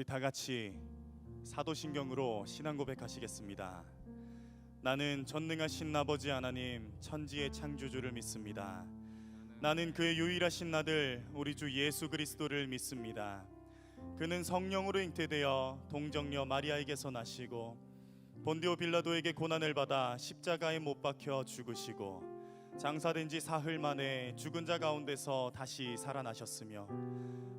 우리 다 같이 사도신경으로 신앙 고백하시겠습니다. 나는 전능하신 아버지 하나님 천지의 창조주를 믿습니다. 나는 그의 유일하신 아들 우리 주 예수 그리스도를 믿습니다. 그는 성령으로 잉태되어 동정녀 마리아에게서 나시고 본디오 빌라도에게 고난을 받아 십자가에 못 박혀 죽으시고 장사된 지 사흘 만에 죽은 자 가운데서 다시 살아나셨으며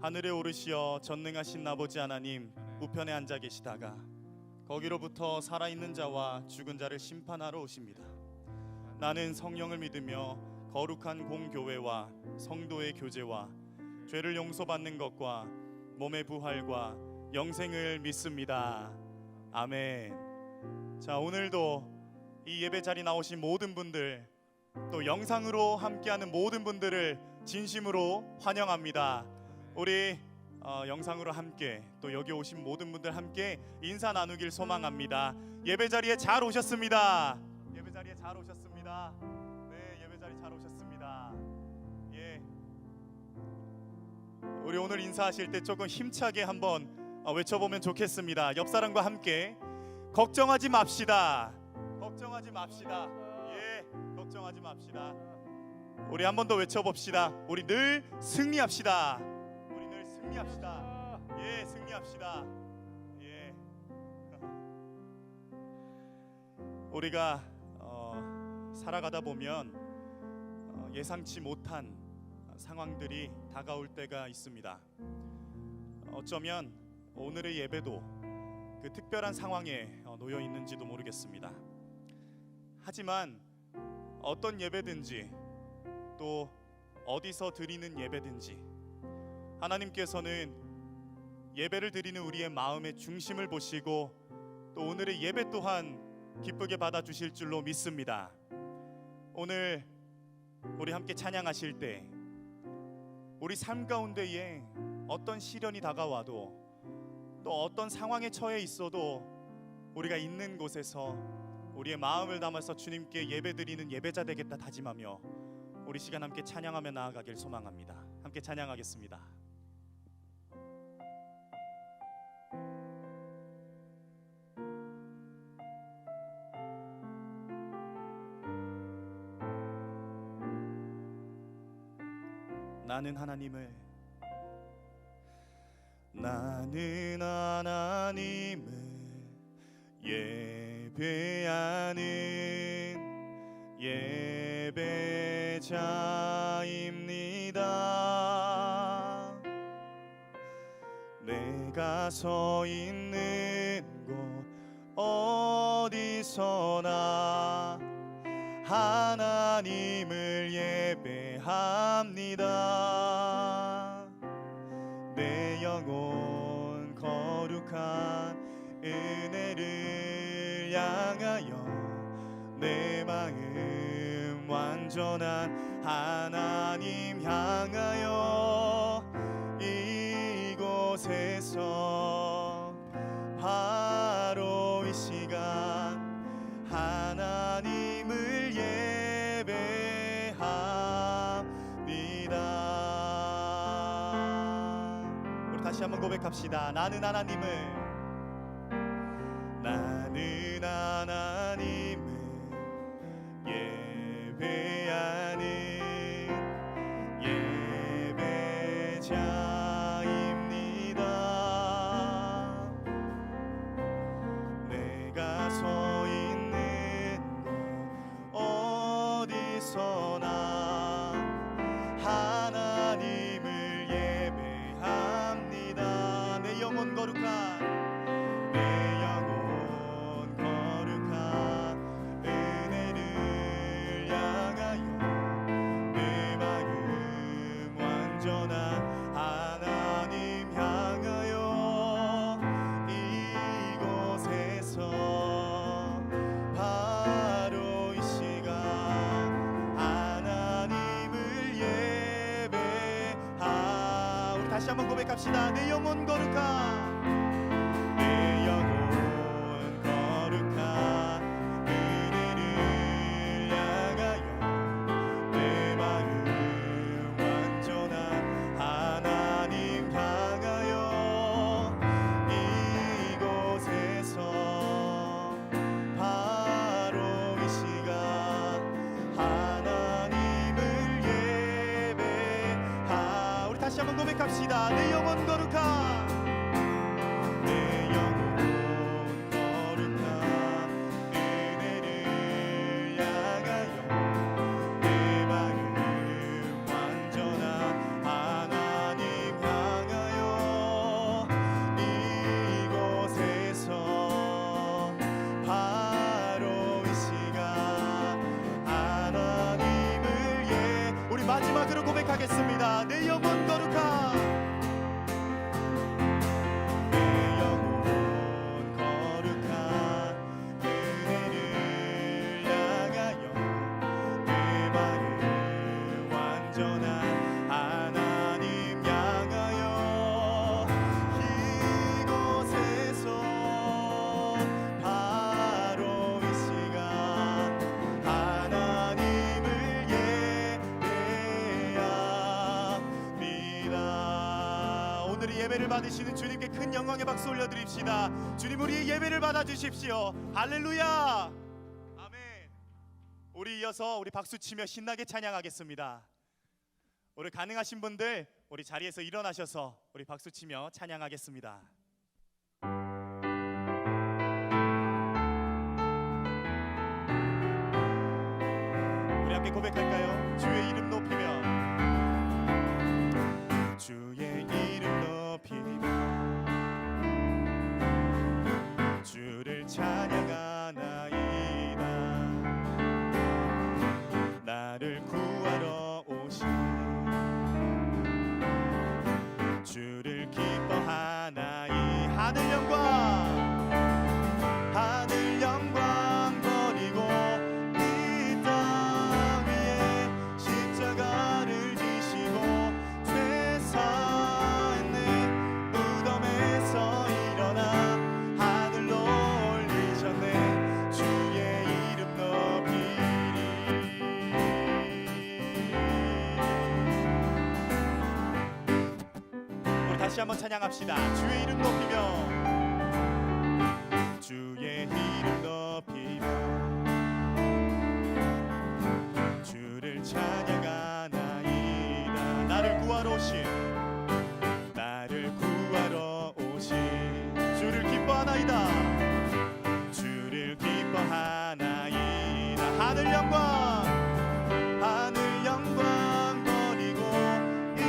하늘에 오르시어 전능하신 아버지 하나님 우편에 앉아 계시다가 거기로부터 살아있는 자와 죽은 자를 심판하러 오십니다. 나는 성령을 믿으며 거룩한 공교회와 성도의 교제와 죄를 용서받는 것과 몸의 부활과 영생을 믿습니다. 아멘. 자, 오늘도 이 예배 자리 나오신 모든 분들, 또 영상으로 함께하는 모든 분들을 진심으로 환영합니다. 우리 영상으로 함께 또 여기 오신 모든 분들 함께 인사 나누길 소망합니다. 예배 자리에 잘 오셨습니다. 예배 자리에 잘 오셨습니다. 네, 예배 자리 잘 오셨습니다. 예, 우리 오늘 인사하실 때 조금 힘차게 한번 외쳐보면 좋겠습니다. 옆 사람과 함께 걱정하지 맙시다. 걱정하지 맙시다. 예, 걱정하지 맙시다. 우리 한 번 더 외쳐봅시다. 우리 늘 승리합시다. 우리 늘 승리합시다. 예, 승리합시다. 예. 우리가 살아가다 보면 예상치 못한 상황들이 다가올 때가 있습니다. 어쩌면 오늘의 예배도 그 특별한 상황에 놓여 있는지도 모르겠습니다. 하지만 어떤 예배든지 또 어디서 드리는 예배든지 하나님께서는 예배를 드리는 우리의 마음의 중심을 보시고 또 오늘의 예배 또한 기쁘게 받아주실 줄로 믿습니다. 오늘 우리 함께 찬양하실 때 우리 삶 가운데에 어떤 시련이 다가와도 또 어떤 상황에 처해 있어도 우리가 있는 곳에서 우리의 마음을 담아서 주님께 예배드리는 예배자 되겠다 다짐하며 우리 시간 함께 찬양하며 나아가길 소망합니다. 함께 찬양하겠습니다. 나는 하나님을 예배하는 예배자입니다. 내가 서 있는 곳 어디서나 하나님을 예배합니다. 내 영혼 거룩한 은혜를 향하여 내 마음 완전한 하나님 향하여 이곳에서 바로 이 시간 하나님을 예배합니다. 우리 다시 한번 고백합시다. 나는 하나님을 예배하는 예배자입니다. 내가 서 있는 곳 어디서나 하나님을 예배합니다. 내 영혼 거룩한 은혜를 향하여 내 마음 완전한 하나님 향하여 이곳에서 바로 이 시간 하나님을 예배하. 우리 다시 한번 고백합시다. 내 영혼 거룩한 고백하겠습니다. 내 영혼 거룩하, 내 영혼 거룩하, 그대를 향하여 내 마음 완전한 하나님 향하여 이곳에서 바로 이 시간 하나님을 예배합니다. 오늘 이 예배를 받으시는 주님께 큰 영광의 박수 올려드립시다. 주님, 우리의 예배를 받아주십시오. 할렐루야. 아멘. 우리 이어서 우리 박수치며 신나게 찬양하겠습니다. 우리 가능하신 분들 우리 자리에서 일어나셔서 우리 박수치며 찬양하겠습니다. 우리 함께 고백할까요? 주의 이름 높이며, 주의 이름 높이며 주를 찬양하나이다. 나를 구하러 오신 주를 기뻐하나이. 하늘 영광 버리고 이 땅 위에 십자가를 지시고 죄 사했네. 무덤에서 일어나 하늘로 올리셨네. 주의 이름 높이리. 우리 다시 한번 찬양합시다. 주의 이름 높이며, 주의 이름 높이며 주를 찬양하나이다. 나를 구하러 오신 주를 기뻐하나이다. 주를 기뻐하나이다. 하늘 영광 버리고 이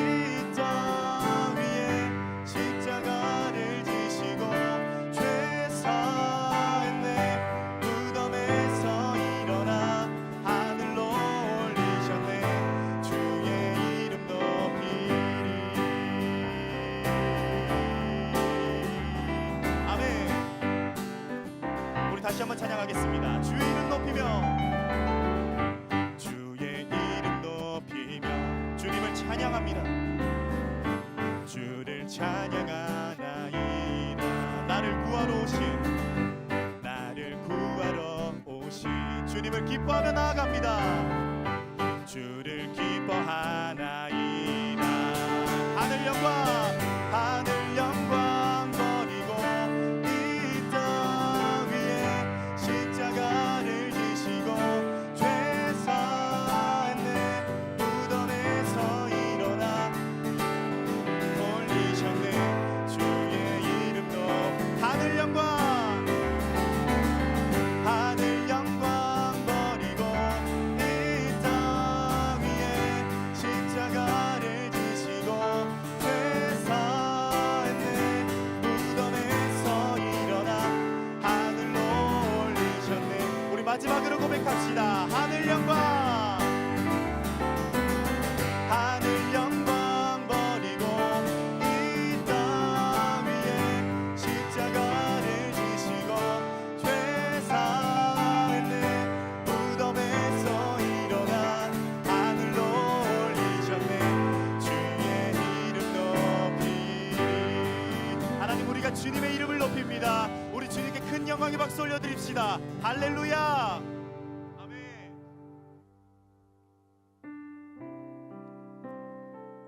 땅 위에 십자가를 지시고 죄 사했네. 무덤에서 일어나 하늘로 올리셨네. 주의 이름 높이리. 아멘. 우리 다시 한번 찬양하겠습니다. 주의 이름 높이며, 주의 이름 높이며 주님을 찬양합니다. 주를 찬양하나이다. 나를 구하러 오신 주님을 기뻐하며 나아갑니다. 주를 기뻐하나이다. 하늘 영광 버리고 이 땅 위에 십자가를 지시고 죄 사했네. 무덤에서 일어나 올리셨네. 주의 이름 높. 하늘 영광 버리고 이 땅 위에 십자가를 지시고 죄 사했네. 무덤에서 일어나 하늘로 올리셨네. 우리 마지막으로 고백합시다. 하늘 영광 버리고 이 땅 위에 십자가를 지시고 죄 사했네. 무덤에서 일어나 하늘로 올리셨네. 주의 이름 높이리. 하나님, 우리가 주님의 이름을 높입니다. 우리 주님께 큰 영광의 박수 올려드립시다. 할렐루야. 아멘.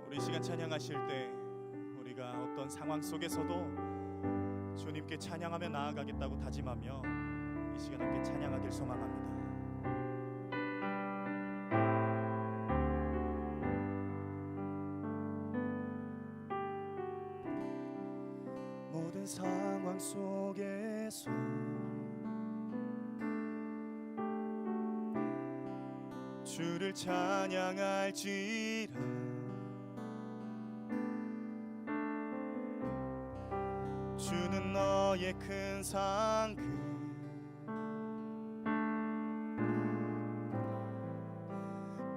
우리 이 시간 찬양하실 때 우리가 어떤 상황 속에서도 주님께 찬양하며 나아가겠다고 다짐하며 이 시간 함께 찬양하길 소망합니다. 모든 상황 속에서 주를 찬양할지라. 주는 너의 큰 상급,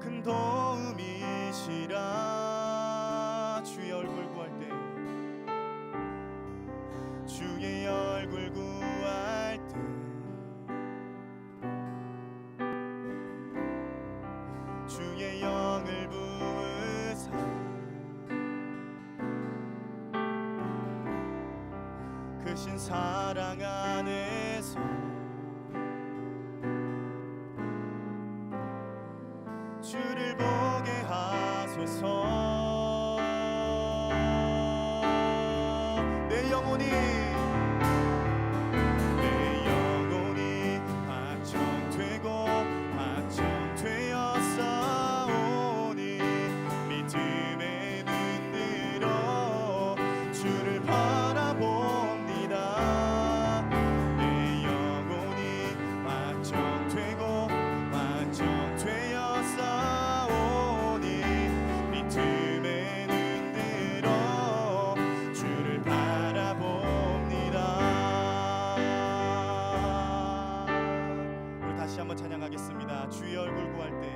큰 도움이시니 것이라. 주의 얼굴 구할 때, 주의 얼굴 구할 때, 주의 영을 부으사 크신 사랑 안에서 주를 보게 하소서. 내 영혼이 확정되고 확정되어 싸우니 믿음에 눈 들어 주를 바라봅니다. 내 영혼이 확정되고 확정되어 싸우니 믿음에 눈 들어 주를 바라봅니다. 우리 다시 한번 찬양하겠습니다. 주의 얼굴 구할 때,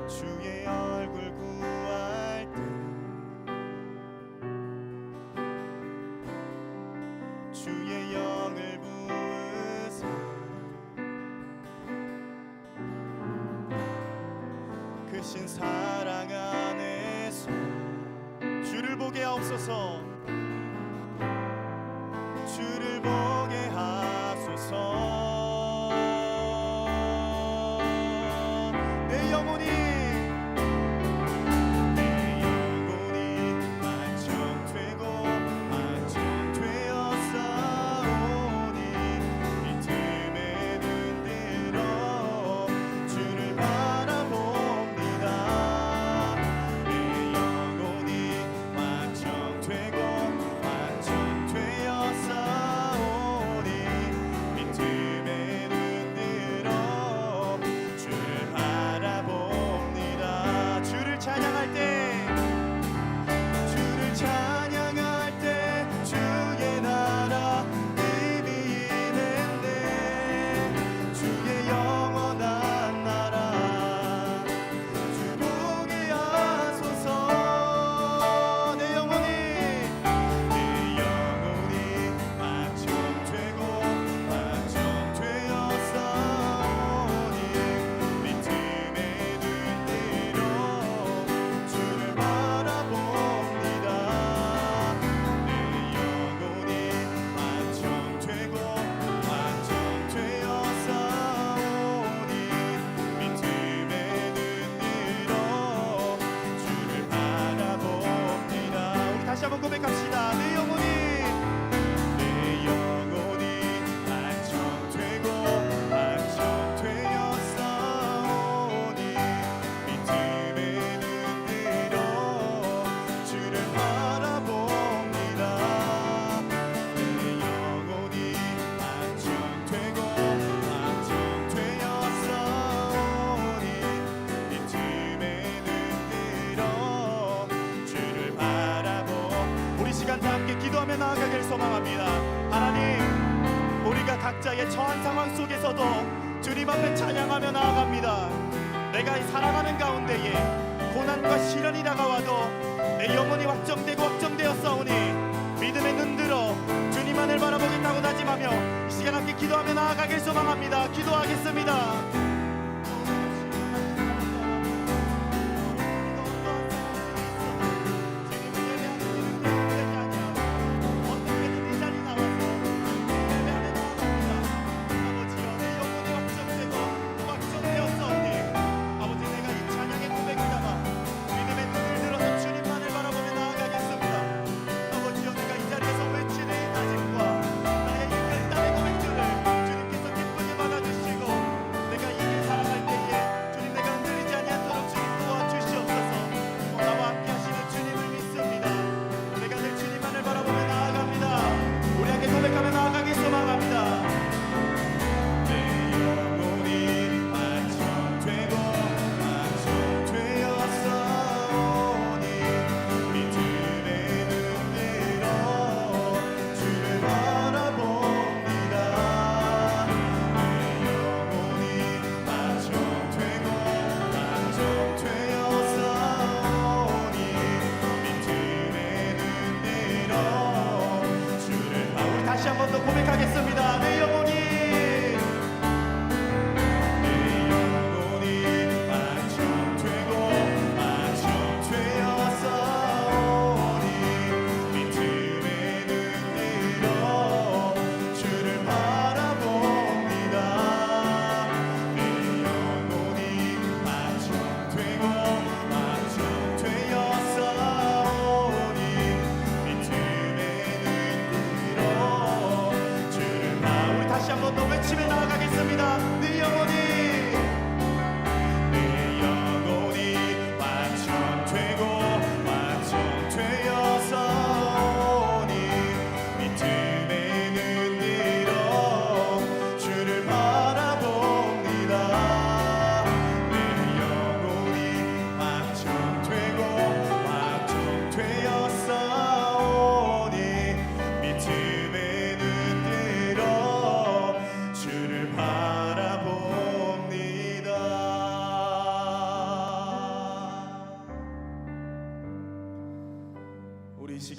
주의 얼굴 구할 때, 주의 영을 부으사 크신 사랑 안에서 주를 보게 하옵소서. 주를 보게 하소서. 내 영혼이 완전되고 완전되어 싸우니 믿음에 눈 들어 주를 바라봅니다. 내 영혼이 완전되고 완전되어 싸우니 믿음에 눈 들어 주를 바라봅니다. 주를 찬양할 때, 주를 찬양할 때 주의 나라 의미 있는데 주의 영원한 나라 주 보게 하소서. 내 영혼이 완전되고 완전되어 싸우니 믿음에 눈 들어 주를 바라봅니다. 내 영혼이 완전되고 완전되어 싸우니 믿음에 눈 들어 주를 바라봅니다. 우리 다시 한번 고백합시다. 내 영혼이 완전되고 완전되어 싸우니 믿음에 눈 들어 주를 바라봅니다. 내 영혼이 완전되고 완전되어 싸우니 믿음에 눈 들어 주를 바라보. 우리 시간 다 함께 기도하며 나아가길 소망합니다. 하나님, 우리가 각자의 처한 상황 속에서도 주님 앞에 찬양하며 나아갑니다. 내가 살아가는 가운데에 고난과 시련이 다가와도 내 영혼이 확정되고 확정되었사오니 믿음에 눈들어 주님만을 바라보겠다고 다짐하며 이 시간 함께 기도하며 나아가길 소망합니다. 기도하겠습니다. 내가 이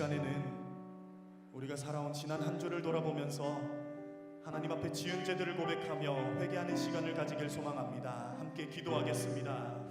시간에는 우리가 살아온 지난 한 주를 돌아보면서 하나님 앞에 지은 죄들을 고백하며 회개하는 시간을 가지길 소망합니다. 함께 기도하겠습니다.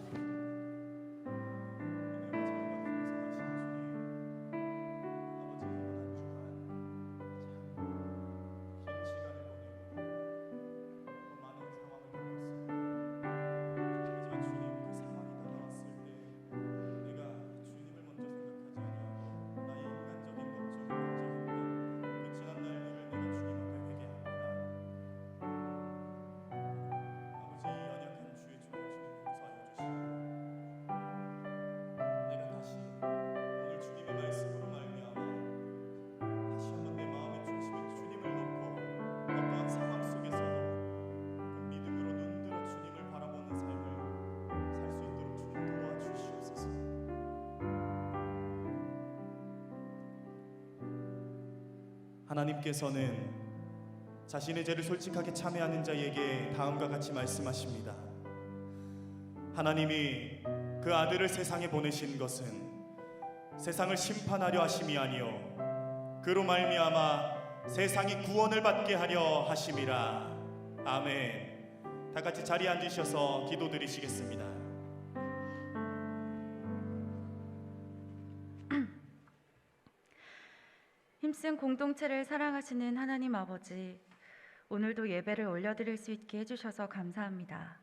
하나님께서는 자신의 죄를 솔직하게 참회하는 자에게 다음과 같이 말씀하십니다. 하나님이 그 아들을 세상에 보내신 것은 세상을 심판하려 하심이 아니요 그로 말미암아 세상이 구원을 받게 하려 하심이라. 아멘. 다 같이 자리에 앉으셔서 기도드리시겠습니다. 힘쓴 공동체를 사랑하시는 하나님 아버지, 오늘도 예배를 올려드릴 수 있게 해주셔서 감사합니다.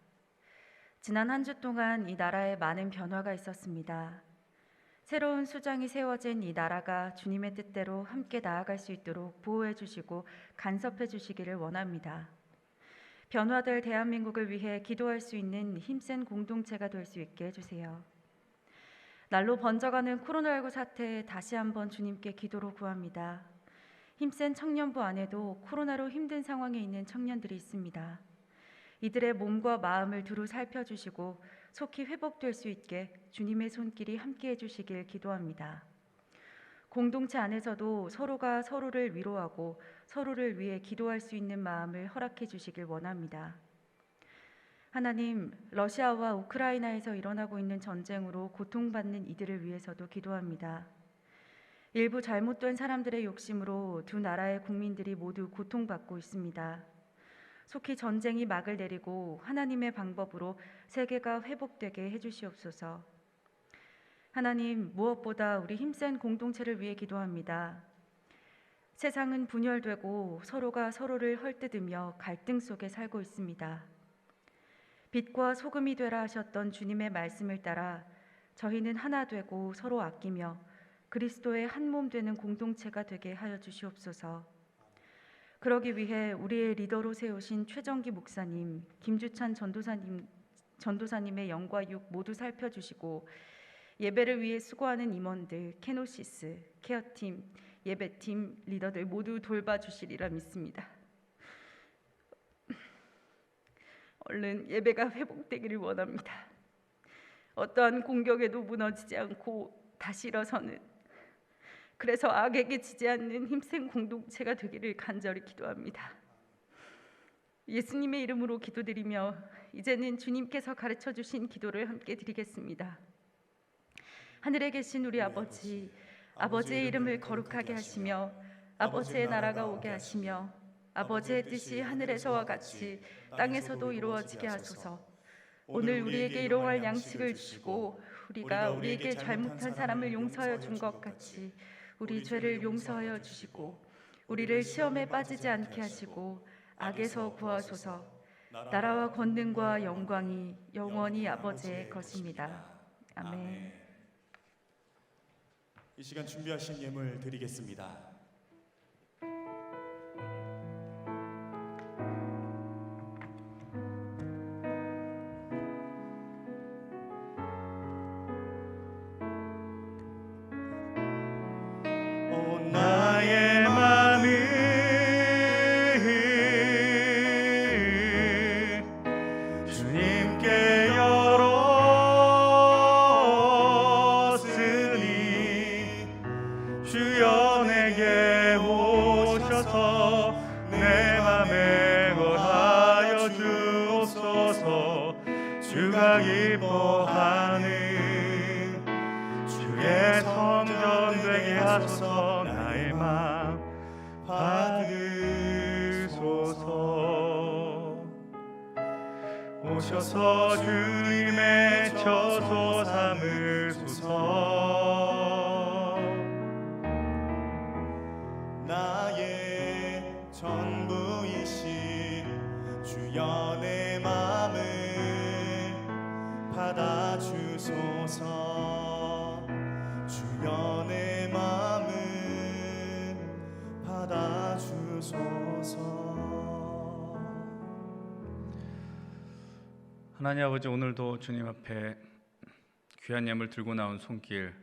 지난 한 주 동안 이 나라에 많은 변화가 있었습니다. 새로운 수장이 세워진 이 나라가 주님의 뜻대로 함께 나아갈 수 있도록 보호해 주시고 간섭해 주시기를 원합니다. 변화될 대한민국을 위해 기도할 수 있는 힘센 공동체가 될 수 있게 해주세요. 날로 번져가는 코로나19 사태에 다시 한번 주님께 기도로 구합니다. 힘센 청년부 안에도 코로나로 힘든 상황에 있는 청년들이 있습니다. 이들의 몸과 마음을 두루 살펴주시고 속히 회복될 수 있게 주님의 손길이 함께해 주시길 기도합니다. 공동체 안에서도 서로가 서로를 위로하고 서로를 위해 기도할 수 있는 마음을 허락해 주시길 원합니다. 하나님, 러시아와 우크라이나에서 일어나고 있는 전쟁으로 고통받는 이들을 위해서도 기도합니다. 일부 잘못된 사람들의 욕심으로 두 나라의 국민들이 모두 고통받고 있습니다. 속히 전쟁이 막을 내리고 하나님의 방법으로 세계가 회복되게 해주시옵소서. 하나님, 무엇보다 우리 힘센 공동체를 위해 기도합니다. 세상은 분열되고 서로가 서로를 헐뜯으며 갈등 속에 살고 있습니다. 빛과 소금이 되라 하셨던 주님의 말씀을 따라 저희는 하나 되고 서로 아끼며 그리스도의 한 몸 되는 공동체가 되게 하여 주시옵소서. 그러기 위해 우리의 리더로 세우신 최정기 목사님, 김주찬 전도사님의 영과 육 모두 살펴주시고 예배를 위해 수고하는 임원들, 케노시스, 케어팀, 예배팀, 리더들 모두 돌봐주시리라 믿습니다. 얼른 예배가 회복되기를 원합니다. 어떠한 공격에도 무너지지 않고 다시 일어서는, 그래서 악에게 지지 않는 힘센 공동체가 되기를 간절히 기도합니다. 예수님의 이름으로 기도드리며 이제는 주님께서 가르쳐 주신 기도를 함께 드리겠습니다. 하늘에 계신 우리 아버지, 아버지의 이름을 거룩하게 하시며 아버지의 나라가 오게 하시며 아버지의 뜻이 하늘에서와 같이 땅에서도 이루어지게 하소서. 오늘 우리에게 일용할 양식을 주시고 우리가 우리에게 잘못한 사람을 용서하여 준 것 같이 우리 죄를 용서하여 주시고 우리를 시험에 빠지지 않게 하시고 악에서 구하소서. 나라와 권능과 영광이 영원히 아버지의 것입니다. 아멘. 이 시간 준비하신 예물 드리겠습니다. 나의 맘을 주님께 열었으니 주여 내게 오셔서 내 맘에 거하여 주옵소서. 주가 기뻐하는 주의 성전 되게 하소서. 나의 마음 받으소서. 오셔서 주님의 처소 삼으소서. 나의 전부이신 주여 내 맘을 받아주소서. 주여 내 맘을 받아주소서. 하나님 아버지, 오늘도 주님 앞에 귀한 예물 들고 나온 손길,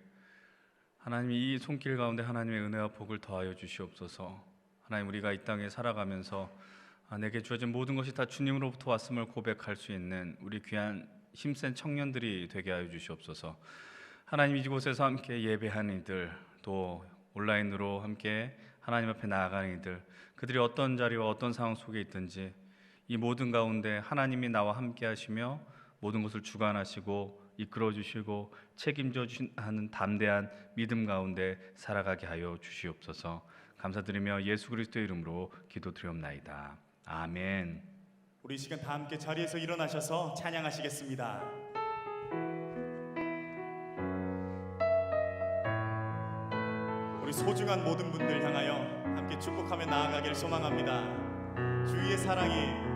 하나님 이 손길 가운데 하나님의 은혜와 복을 더하여 주시옵소서. 하나님, 우리가 이 땅에 살아가면서 내게 주어진 모든 것이 다 주님으로부터 왔음을 고백할 수 있는 우리 귀한 힘센 청년들이 되게 하여 주시옵소서. 하나님, 이곳에서 함께 예배하는 이들, 또 온라인으로 함께 하나님 앞에 나아가는 이들, 그들이 어떤 자리와 어떤 상황 속에 있든지 이 모든 가운데 하나님이 나와 함께 하시며 모든 것을 주관하시고 이끌어 주시고 책임져 하는 담대한 믿음 가운데 살아가게 하여 주시옵소서. 감사드리며 예수 그리스도의 이름으로 기도드리옵나이다. 아멘. 우리 이 시간 다 함께 자리에서 일어나셔서 찬양하시겠습니다. 우리 소중한 모든 분들 향하여 함께 축복하며 나아가길 소망합니다. 주의 사랑이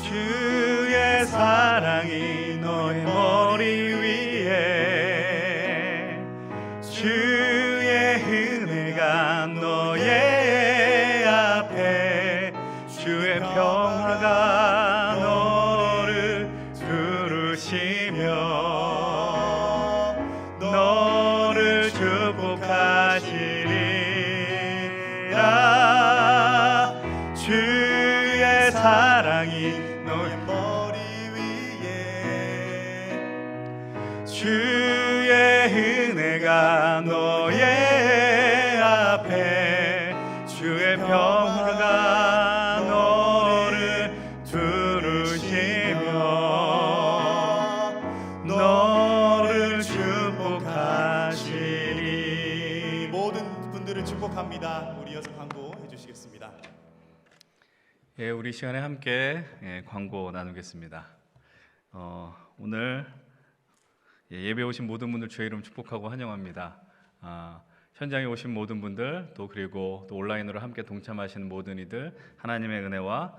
주의 사랑이 너의 머리 위에, 주의 은혜가 너의 앞에, 주의 평화가 너를 두르시며 너를 축복하시리라. 주의 사랑이 너의 머리 위에, 주의 은혜가 너의 앞에, 주의 평화가 너를 두르시며 너를 축복하시리. 모든 분들을 축복합니다. 우리 이어서 광고해 주시겠습니다. 예, 우리 시간에 함께 광고 나누겠습니다. 오늘 예배 오신 모든 분들 주의 이름 축복하고 환영합니다. 현장에 오신 모든 분들, 또 그리고 또 온라인으로 함께 동참하시는 모든 이들, 하나님의 은혜와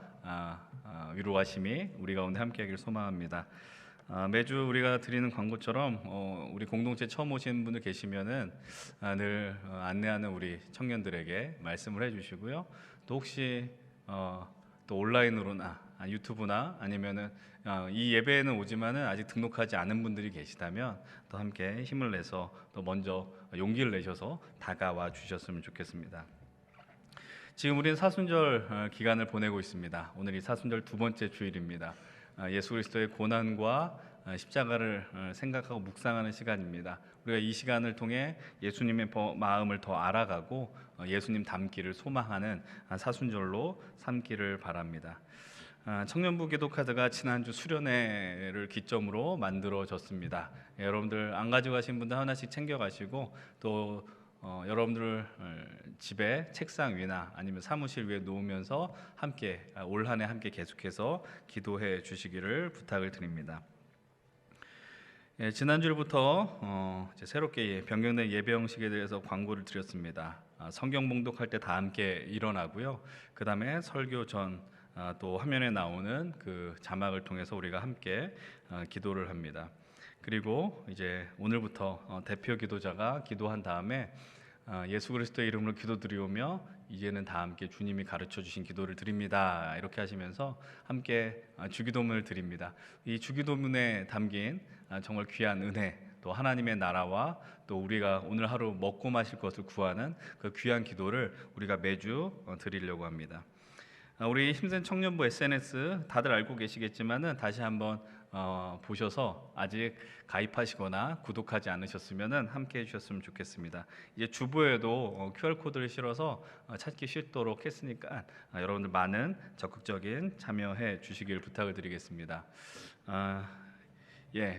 위로하심이 우리 가운데 함께하길 소망합니다. 매주 우리가 드리는 광고처럼 우리 공동체 처음 오시는 분들 계시면은 늘 안내하는 우리 청년들에게 말씀을 해주시고요. 또 혹시 또 온라인으로나 유튜브나 아니면은 이 예배에는 오지만은 아직 등록하지 않은 분들이 계시다면 또 함께 힘을 내서 또 먼저 용기를 내셔서 다가와 주셨으면 좋겠습니다. 지금 우리는 사순절 기간을 보내고 있습니다. 오늘 이 사순절 두 번째 주일입니다. 예수 그리스도의 고난과 십자가를 생각하고 묵상하는 시간입니다. 우리가 이 시간을 통해 예수님의 마음을 더 알아가고 예수님 닮기를 소망하는 사순절로 삼기를 바랍니다. 청년부 기도카드가 지난주 수련회를 기점으로 만들어졌습니다. 여러분들 안 가져가신 분들 하나씩 챙겨가시고 또 여러분들 집에 책상 위나 아니면 사무실 위에 놓으면서 함께 올 한 해 함께 계속해서 기도해 주시기를 부탁을 드립니다. 지난주부터 새롭게 변경된 예배 형식에 대해서 광고를 드렸습니다. 성경 봉독할 때 다 함께 일어나고요. 그 다음에 설교 전 또 화면에 나오는 그 자막을 통해서 우리가 함께 기도를 합니다. 그리고 이제 오늘부터 대표 기도자가 기도한 다음에 예수 그리스도의 이름으로 기도드리오며 이제는 다 함께 주님이 가르쳐 주신 기도를 드립니다. 이렇게 하시면서 함께 주기도문을 드립니다. 이 주기도문에 담긴 정말 귀한 은혜, 또 하나님의 나라와 또 우리가 오늘 하루 먹고 마실 것을 구하는 그 귀한 기도를 우리가 매주 드리려고 합니다. 우리 힘센 청년부 SNS 다들 알고 계시겠지만은 다시 한번 보셔서 아직 가입하시거나 구독하지 않으셨으면은 함께 해주셨으면 좋겠습니다. 이제 주보에도 QR 코드를 실어서 찾기 쉽도록 했으니까 여러분들 많은 적극적인 참여해 주시길 부탁을 드리겠습니다.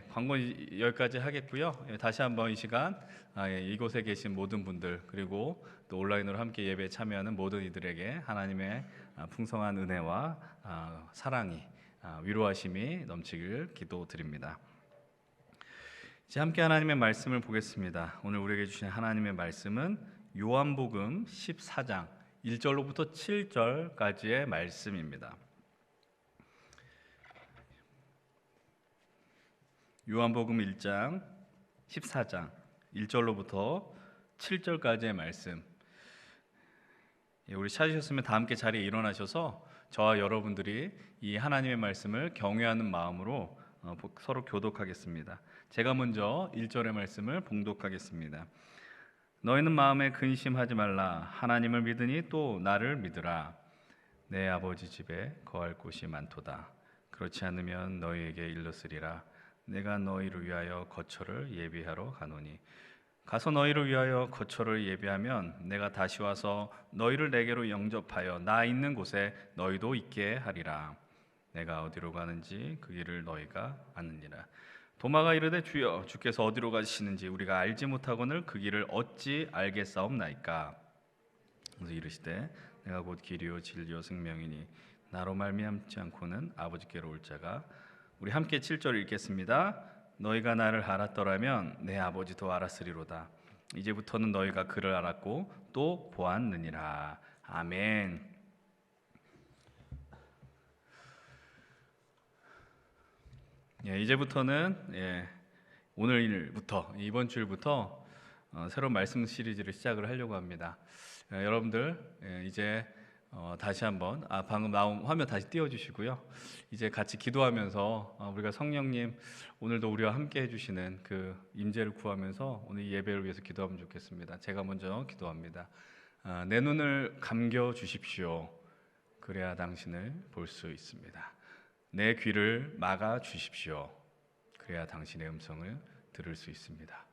광고 여기까지 하겠고요. 다시 한번 이 시간 이곳에 계신 모든 분들 그리고 또 온라인으로 함께 예배에 참여하는 모든 이들에게 하나님의 풍성한 은혜와 사랑이 위로하심이 넘치길 기도드립니다. 이제 함께 하나님의 말씀을 보겠습니다. 오늘 우리에게 주신 하나님의 말씀은 요한복음 14장 1절로부터 7절까지의 말씀입니다. 요한복음 1장 14장 1절로부터 7절까지의 말씀. 우리 찾으셨으면 다 함께 자리에 일어나셔서 저와 여러분들이 이 하나님의 말씀을 경외하는 마음으로 서로 교독하겠습니다. 제가 먼저 1절의 말씀을 봉독하겠습니다. 너희는 마음에 근심하지 말라. 하나님을 믿으니 또 나를 믿으라. 내 아버지 집에 거할 곳이 많도다. 그렇지 않으면 너희에게 일렀으리라. 내가 너희를 위하여 거처를 예비하러 가노니 가서 너희를 위하여 거처를 예비하면 내가 다시 와서 너희를 내게로 영접하여 나 있는 곳에 너희도 있게 하리라. 내가 어디로 가는지 그 길을 너희가 아느니라. 도마가 이르되 주여 주께서 어디로 가시는지 우리가 알지 못하거늘 그 길을 어찌 알겠사옵나이까. 그래서 이르시되 내가 곧 길이요 진리요 생명이니 나로 말미암지 않고는 아버지께로 올 자가. 우리 함께 7절 읽겠습니다. 너희가 나를 알았더라면 내 아버지도 알았으리로다. 이제부터는 너희가 그를 알았고 또 보았느니라. 아멘. 이제부터는 오늘부터 이번 주일부터 새로운 말씀 시리즈를 시작을 하려고 합니다. 여러분들 이제 다시 한번 방금 나온 화면 다시 띄워주시고요. 이제 같이 기도하면서 우리가 성령님 오늘도 우리와 함께 해주시는 그 임재를 구하면서 오늘 예배를 위해서 기도하면 좋겠습니다. 제가 먼저 기도합니다. 내 눈을 감겨 주십시오. 그래야 당신을 볼 수 있습니다. 내 귀를 막아 주십시오. 그래야 당신의 음성을 들을 수 있습니다.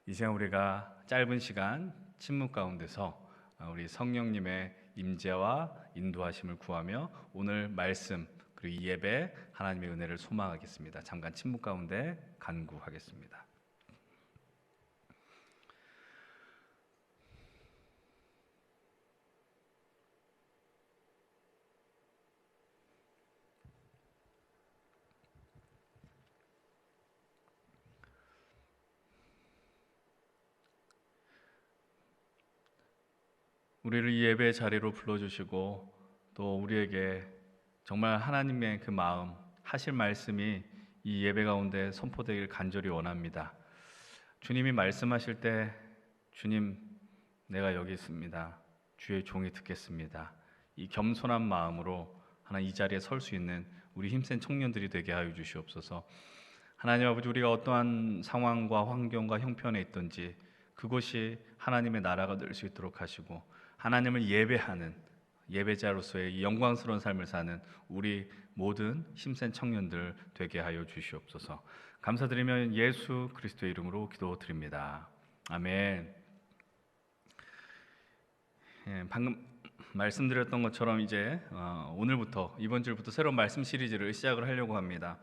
이 시간 우리가 짧은 시간 침묵 가운데서 우리 성령님의 임재와 인도하심을 구하며 오늘 말씀 그리고 이 예배 하나님의 은혜를 소망하겠습니다. 잠깐 침묵 가운데 간구하겠습니다. 우리를 이 예배의 자리로 불러주시고 또 우리에게 정말 하나님의 그 마음 하실 말씀이 이 예배 가운데 선포되길 간절히 원합니다. 주님이 말씀하실 때 주님 내가 여기 있습니다. 주의 종이 듣겠습니다. 이 겸손한 마음으로 하나님 이 자리에 설 수 있는 우리 힘센 청년들이 되게 하여 주시옵소서. 하나님 아버지 우리가 어떠한 상황과 환경과 형편에 있든지 그곳이 하나님의 나라가 될 수 있도록 하시고 하나님을 예배하는 예배자로서의 이 영광스러운 삶을 사는 우리 모든 힘센 청년들 되게 하여 주시옵소서. 감사드리며 예수 그리스도의 이름으로 기도드립니다. 아멘. 방금 말씀드렸던 것처럼 이제 오늘부터 이번 주부터 새로운 말씀 시리즈를 시작을 하려고 합니다.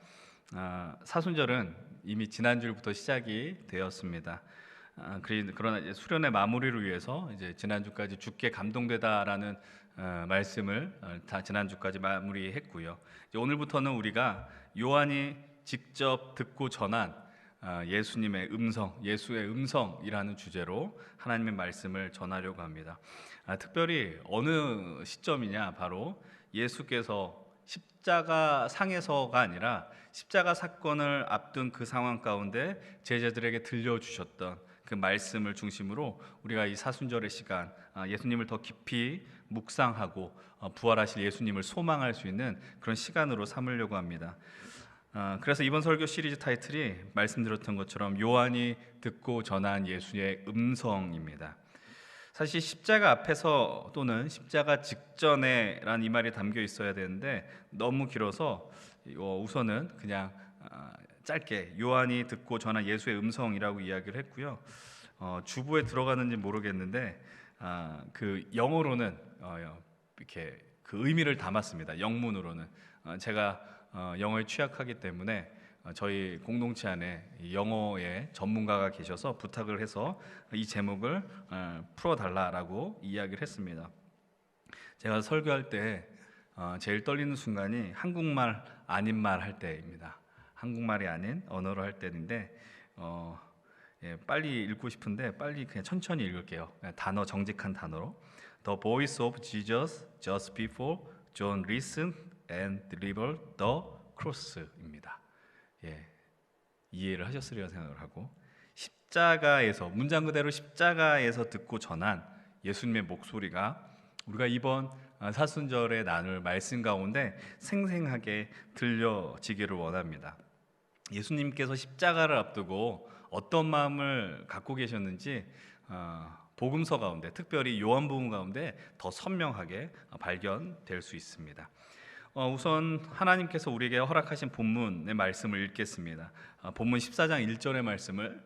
사순절은 이미 지난주부터 시작이 되었습니다. 그러나 이제 수련의 마무리를 위해서 이제 지난주까지 주께 감동되다라는 말씀을 다 지난주까지 마무리했고요. 이제 오늘부터는 우리가 요한이 직접 듣고 전한 예수님의 음성, 예수의 음성이라는 주제로 하나님의 말씀을 전하려고 합니다. 특별히 어느 시점이냐, 바로 예수께서 십자가 상에서가 아니라 십자가 사건을 앞둔 그 상황 가운데 제자들에게 들려주셨던 그 말씀을 중심으로 우리가 이 사순절의 시간 예수님을 더 깊이 묵상하고 부활하실 예수님을 소망할 수 있는 그런 시간으로 삼으려고 합니다. 그래서 이번 설교 시리즈 타이틀이 말씀드렸던 것처럼 요한이 듣고 전한 예수의 음성입니다. 사실 십자가 앞에서 또는 십자가 직전에라는 이 말이 담겨 있어야 되는데 너무 길어서 우선은 그냥 짧게 요한이 듣고 전한 예수의 음성이라고 이야기를 했고요. 주부에 들어가는지 모르겠는데 그 영어로는 이렇게 그 의미를 담았습니다. 영문으로는 제가 영어에 취약하기 때문에 저희 공동체 안에 이 영어의 전문가가 계셔서 부탁을 해서 이 제목을 풀어달라라고 이야기를 했습니다. 제가 설교할 때 제일 떨리는 순간이 한국말 아닌 말 할 때입니다. 한국말이 아닌 언어로 할 때인데 빨리 읽고 싶은데 빨리 그냥 천천히 읽을게요. 그냥 단어 정직한 단어로. The voice of Jesus just before John listened and delivered the cross입니다. 이해를 하셨으리라 생각을 하고, 십자가에서, 문장 그대로 십자가에서 듣고 전한 예수님의 목소리가 우리가 이번 사순절에 나눌 말씀 가운데 생생하게 들려지기를 원합니다. 예수님께서 십자가를 앞두고 어떤 마음을 갖고 계셨는지 복음서 가운데, 특별히 요한복음 가운데 더 선명하게 발견될 수 있습니다. 우선 하나님께서 우리에게 허락하신 본문의 말씀을 읽겠습니다. 본문 14장 1절의 말씀을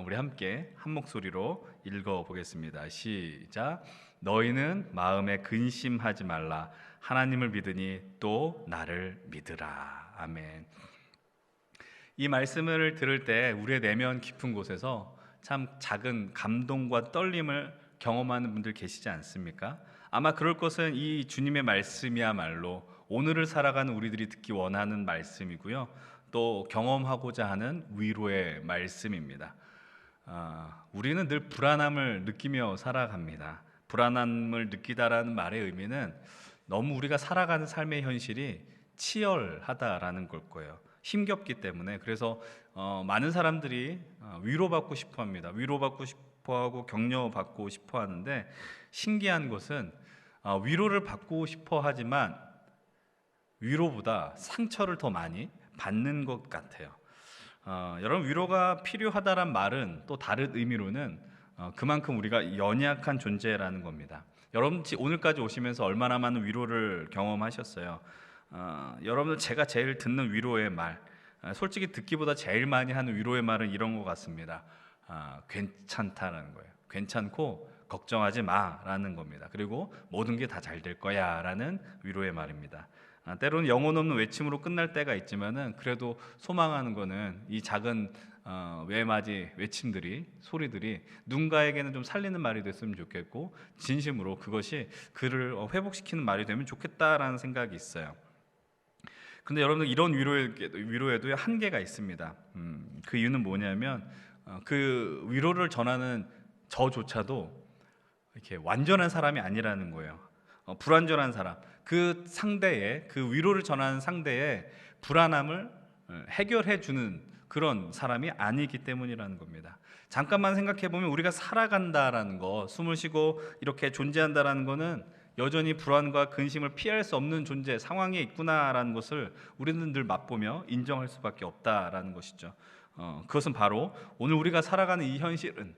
우리 함께 한 목소리로 읽어보겠습니다. 시작. 너희는 마음에 근심하지 말라. 하나님을 믿으니 또 나를 믿으라. 아멘. 이 말씀을 들을 때 우리의 내면 깊은 곳에서 참 작은 감동과 떨림을 경험하는 분들 계시지 않습니까? 아마 그럴 것은 이 주님의 말씀이야말로 오늘을 살아가는 우리들이 듣기 원하는 말씀이고요, 또 경험하고자 하는 위로의 말씀입니다. 우리는 늘 불안함을 느끼며 살아갑니다. 불안함을 느끼다라는 말의 의미는 너무 우리가 살아가는 삶의 현실이 치열하다라는 걸 거예요. 힘겹기 때문에. 그래서 많은 사람들이 위로받고 싶어합니다. 위로받고 싶어하고 격려받고 싶어하는데, 신기한 것은 위로를 받고 싶어하지만 위로보다 상처를 더 많이 받는 것 같아요. 여러분, 위로가 필요하다란 말은 또 다른 의미로는 그만큼 우리가 연약한 존재라는 겁니다. 여러분 오늘까지 오시면서 얼마나 많은 위로를 경험하셨어요? 여러분들, 제가 제일 듣는 위로의 말, 솔직히 듣기보다 제일 많이 하는 위로의 말은 이런 것 같습니다. 괜찮다라는 거예요. 괜찮고 걱정하지 마라는 겁니다. 그리고 모든 게 다 잘 될 거야 라는 위로의 말입니다. 때로는 영혼 없는 외침으로 끝날 때가 있지만은 그래도 소망하는 거는 이 작은 외맞이 외침들이, 소리들이 누군가에게는 좀 살리는 말이 됐으면 좋겠고, 진심으로 그것이 그를 회복시키는 말이 되면 좋겠다라는 생각이 있어요. 근데 여러분들, 이런 위로에도 한계가 있습니다. 그 이유는 뭐냐면 그 위로를 전하는 저조차도 이렇게 완전한 사람이 아니라는 거예요. 불완전한 사람, 그 상대의, 그 위로를 전하는 상대의 불안함을 해결해 주는 그런 사람이 아니기 때문이라는 겁니다. 잠깐만 생각해 보면 우리가 살아간다라는 거, 숨을 쉬고 이렇게 존재한다라는 거는 여전히 불안과 근심을 피할 수 없는 존재, 상황에 있구나라는 것을 우리는 늘 맛보며 인정할 수밖에 없다라는 것이죠. 그것은 바로 오늘 우리가 살아가는 이 현실은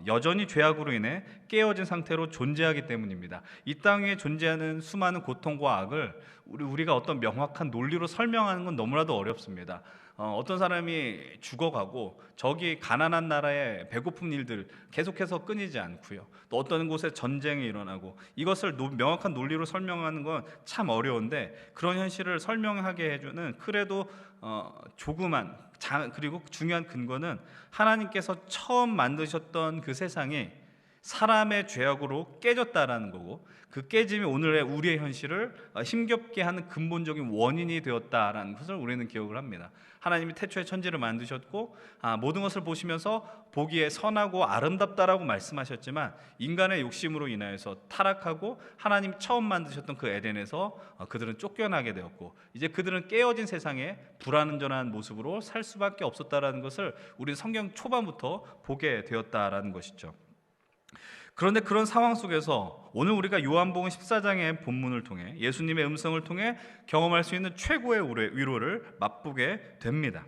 여전히 죄악으로 인해 깨어진 상태로 존재하기 때문입니다. 이 땅 위에 존재하는 수많은 고통과 악을 우리가 어떤 명확한 논리로 설명하는 건 너무나도 어렵습니다. 어떤 사람이 죽어가고 저기 가난한 나라에 배고픈 일들 계속해서 끊이지 않고요, 또 어떤 곳에 전쟁이 일어나고, 이것을 명확한 논리로 설명하는 건 참 어려운데, 그런 현실을 설명하게 해주는 그래도 조그만 그리고 중요한 근거는 하나님께서 처음 만드셨던 그 세상이 사람의 죄악으로 깨졌다라는 거고, 그 깨짐이 오늘의 우리의 현실을 힘겹게 하는 근본적인 원인이 되었다라는 것을 우리는 기억을 합니다. 하나님이 태초에 천지를 만드셨고 모든 것을 보시면서 보기에 선하고 아름답다라고 말씀하셨지만, 인간의 욕심으로 인하여서 타락하고 하나님이 처음 만드셨던 그 에덴에서 그들은 쫓겨나게 되었고, 이제 그들은 깨어진 세상에 불완전한 모습으로 살 수밖에 없었다라는 것을 우리는 성경 초반부터 보게 되었다라는 것이죠. 그런데 그런 상황 속에서 오늘 우리가 요한복음 14장의 본문을 통해 예수님의 음성을 통해 경험할 수 있는 최고의 위로를 맛보게 됩니다.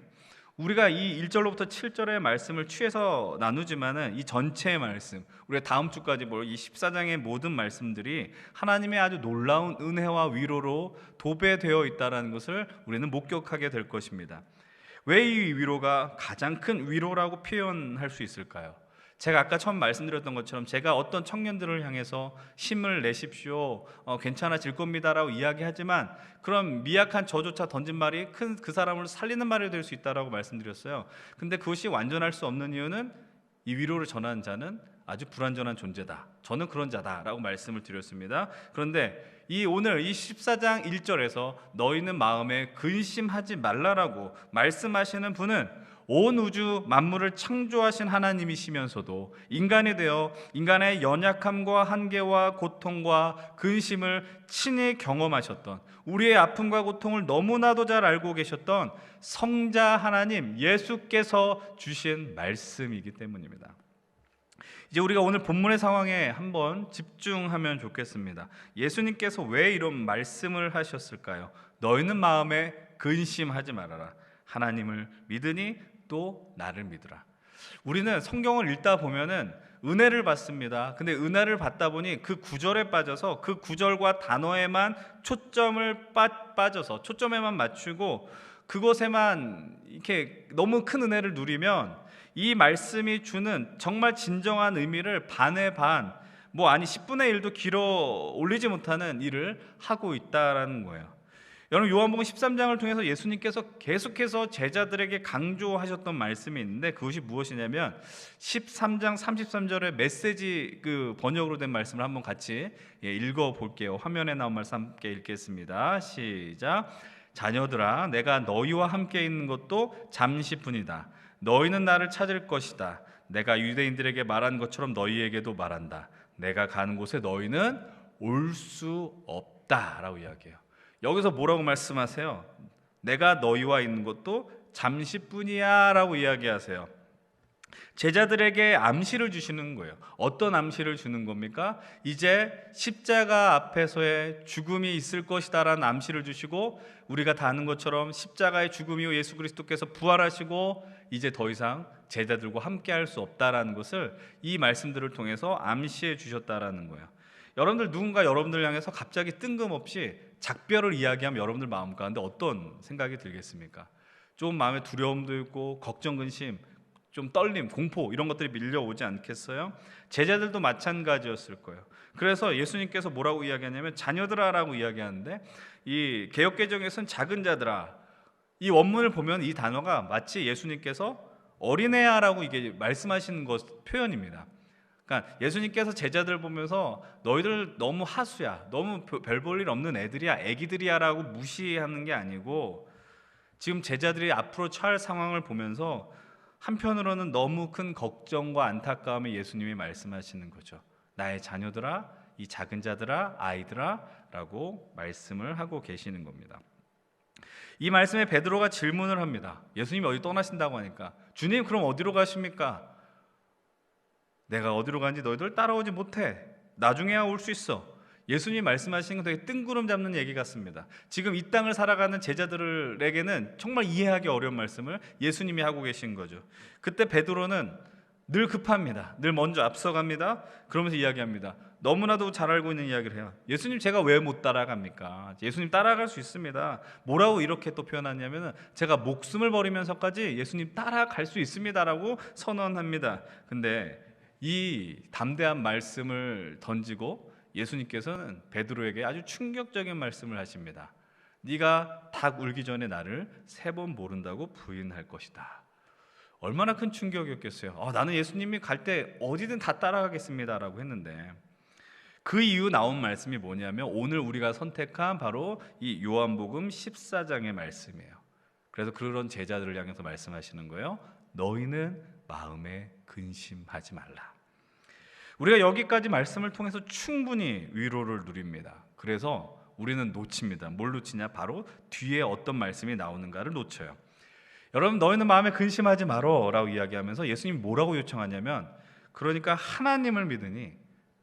우리가 이 1절로부터 7절의 말씀을 취해서 나누지만은 이 전체의 말씀, 우리가 다음 주까지 볼 이 14장의 모든 말씀들이 하나님의 아주 놀라운 은혜와 위로로 도배되어 있다는 것을 우리는 목격하게 될 것입니다. 왜 이 위로가 가장 큰 위로라고 표현할 수 있을까요? 제가 아까 처음 말씀드렸던 것처럼 제가 어떤 청년들을 향해서 힘을 내십시오, 괜찮아질 겁니다라고 이야기하지만 그런 미약한 저조차 던진 말이 큰 그 사람을 살리는 말이 될 수 있다라고 말씀드렸어요. 근데 그것이 완전할 수 없는 이유는 이 위로를 전하는 자는 아주 불완전한 존재다, 저는 그런 자다라고 말씀을 드렸습니다. 그런데 오늘 이 14장 1절에서 너희는 마음에 근심하지 말라라고 말씀하시는 분은 온 우주 만물을 창조하신 하나님이시면서도 인간이 되어 인간의 연약함과 한계와 고통과 근심을 친히 경험하셨던, 우리의 아픔과 고통을 너무나도 잘 알고 계셨던 성자 하나님 예수께서 주신 말씀이기 때문입니다. 이제 우리가 오늘 본문의 상황에 한번 집중하면 좋겠습니다. 예수님께서 왜 이런 말씀을 하셨을까요? 너희는 마음에 근심하지 말아라. 하나님을 믿으니 또 나를 믿으라. 우리는 성경을 읽다 보면은 은혜를 받습니다. 근데 은혜를 받다 보니 그 구절에 빠져서 그 구절과 단어에만 빠져서 초점에만 맞추고 그것에만 이렇게 너무 큰 은혜를 누리면 이 말씀이 주는 정말 진정한 의미를 반의 반, 10분의 1도 길어 올리지 못하는 일을 하고 있다라는 거예요. 여러분, 요한복음 13장을 통해서 예수님께서 계속해서 제자들에게 강조하셨던 말씀이 있는데 그것이 무엇이냐면 13장 33절의 메시지 번역으로 된 말씀을 한번 같이 읽어볼게요. 화면에 나온 말씀 함께 읽겠습니다. 시작. 자녀들아, 내가 너희와 함께 있는 것도 잠시뿐이다. 너희는 나를 찾을 것이다. 내가 유대인들에게 말한 것처럼 너희에게도 말한다. 내가 가는 곳에 너희는 올 수 없다라고 이야기해요. 여기서 뭐라고 말씀하세요? 내가 너희와 있는 것도 잠시뿐이야 라고 이야기하세요. 제자들에게 암시를 주시는 거예요. 어떤 암시를 주는 겁니까? 이제 십자가 앞에서의 죽음이 있을 것이다 라는 암시를 주시고, 우리가 다 아는 것처럼 십자가의 죽음 이후 예수 그리스도께서 부활하시고 이제 더 이상 제자들과 함께 할 수 없다라는 것을 이 말씀들을 통해서 암시해 주셨다라는 거예요. 여러분들, 누군가 여러분들 향해서 갑자기 뜬금없이 작별을 이야기하면 여러분들 마음 가운데 어떤 생각이 들겠습니까? 좀 마음에 두려움도 있고 걱정, 근심, 좀 떨림, 공포 이런 것들이 밀려오지 않겠어요? 제자들도 마찬가지였을 거예요. 그래서 예수님께서 뭐라고 이야기하냐면 자녀들아라고 이야기하는데, 이 개역개정에서는 작은 자들아, 이 원문을 보면 이 단어가 마치 예수님께서 어린애야라고 이게 말씀하시는 것 표현입니다. 그러니까 예수님께서 제자들 보면서 너희들 너무 하수야, 너무 별 볼 일 없는 애들이야, 애기들이야라고 무시하는 게 아니고, 지금 제자들이 앞으로 처할 상황을 보면서 한편으로는 너무 큰 걱정과 안타까움에 예수님이 말씀하시는 거죠. 나의 자녀들아, 이 작은 자들아, 아이들아 라고 말씀을 하고 계시는 겁니다. 이 말씀에 베드로가 질문을 합니다. 예수님이 어디 떠나신다고 하니까, 주님 그럼 어디로 가십니까? 내가 어디로 가는지 너희들 따라오지 못해. 나중에야 올 수 있어. 예수님이 말씀하시는 건 되게 뜬구름 잡는 얘기 같습니다. 지금 이 땅을 살아가는 제자들에게는 정말 이해하기 어려운 말씀을 예수님이 하고 계신 거죠. 그때 베드로는 늘 급합니다. 늘 먼저 앞서갑니다. 그러면서 이야기합니다. 너무나도 잘 알고 있는 이야기를 해요. 예수님 제가 왜 못 따라갑니까? 예수님 따라갈 수 있습니다. 뭐라고 이렇게 또 표현하냐면, 제가 목숨을 버리면서까지 예수님 따라갈 수 있습니다라고 선언합니다. 근데 이 담대한 말씀을 던지고 예수님께서는 베드로에게 아주 충격적인 말씀을 하십니다. 네가 닭 울기 전에 나를 3번 모른다고 부인할 것이다. 얼마나 큰 충격이었겠어요. 나는 예수님이 갈 때 어디든 다 따라가겠습니다라고 했는데, 그 이후 나온 말씀이 뭐냐면 오늘 우리가 선택한 바로 이 요한복음 14장의 말씀이에요. 그래서 그런 제자들을 향해서 말씀하시는 거예요. 너희는 마음에 근심하지 말라. 우리가 여기까지 말씀을 통해서 충분히 위로를 누립니다. 그래서 우리는 놓칩니다. 뭘 놓치냐? 바로 뒤에 어떤 말씀이 나오는가를 놓쳐요. 여러분, 너희는 마음에 근심하지 말어 라고 이야기하면서 예수님이 뭐라고 요청하냐면, 그러니까 하나님을 믿으니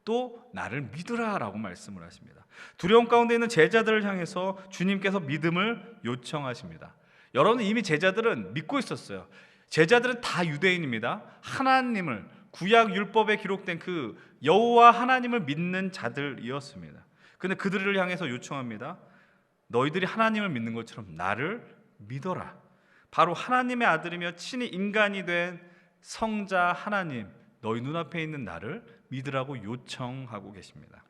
또 나를 믿으라 라고 말씀을 하십니다. 두려움 가운데 있는 제자들을 향해서 주님께서 믿음을 요청하십니다. 여러분, 이미 제자들은 믿고 있었어요. 제자들은 다 유대인입니다. 하나님을, 구약 율법에 기록된 그 여호와 하나님을 믿는 자들이었습니다. 근데 그들을 향해서 요청합니다. 너희들이 하나님을 믿는 것처럼 나를 믿어라. 바로 하나님의 아들이며 친히 인간이 된 성자 하나님, 너희 눈앞에 있는 나를 믿으라고 요청하고 계십니다.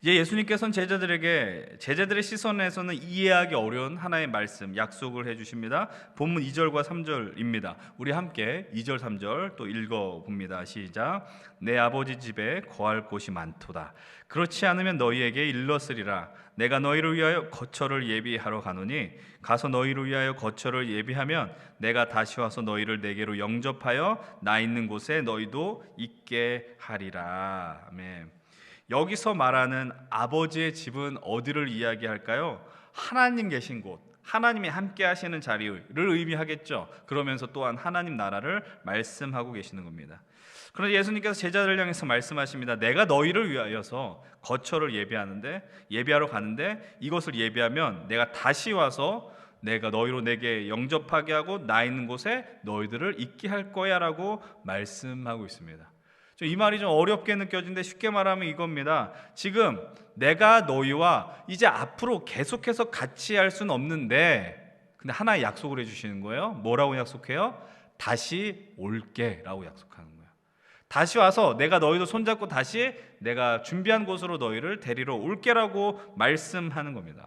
이제 예수님께서는 제자들의 시선에서는 이해하기 어려운 하나의 말씀, 약속을 해주십니다. 본문 2절과 3절입니다. 우리 함께 2절 3절 또 읽어봅니다. 시작. 내 아버지 집에 거할 곳이 많도다. 그렇지 않으면 너희에게 일렀으리라. 내가 너희를 위하여 거처를 예비하러 가노니 가서 너희를 위하여 거처를 예비하면 내가 다시 와서 너희를 내게로 영접하여 나 있는 곳에 너희도 있게 하리라. 아멘. 여기서 말하는 아버지의 집은 어디를 이야기할까요? 하나님 계신 곳, 하나님이 함께 하시는 자리를 의미하겠죠. 그러면서 또한 하나님 나라를 말씀하고 계시는 겁니다. 그런데 예수님께서 제자들을 향해서 말씀하십니다. 내가 너희를 위하여서 거처를 예비하러 가는데 이것을 예비하면 내가 다시 와서 내가 너희로 내게 영접하게 하고 나 있는 곳에 너희들을 있게 할 거야 라고 말씀하고 있습니다. 이 말이 좀 어렵게 느껴지는데 쉽게 말하면 이겁니다. 지금 내가 너희와 이제 앞으로 계속해서 같이 할 수는 없는데 근데 하나의 약속을 해주시는 거예요. 뭐라고 약속해요? 다시 올게 라고 약속하는 거예요. 다시 와서 내가 너희도 손잡고 다시 내가 준비한 곳으로 너희를 데리러 올게 라고 말씀하는 겁니다.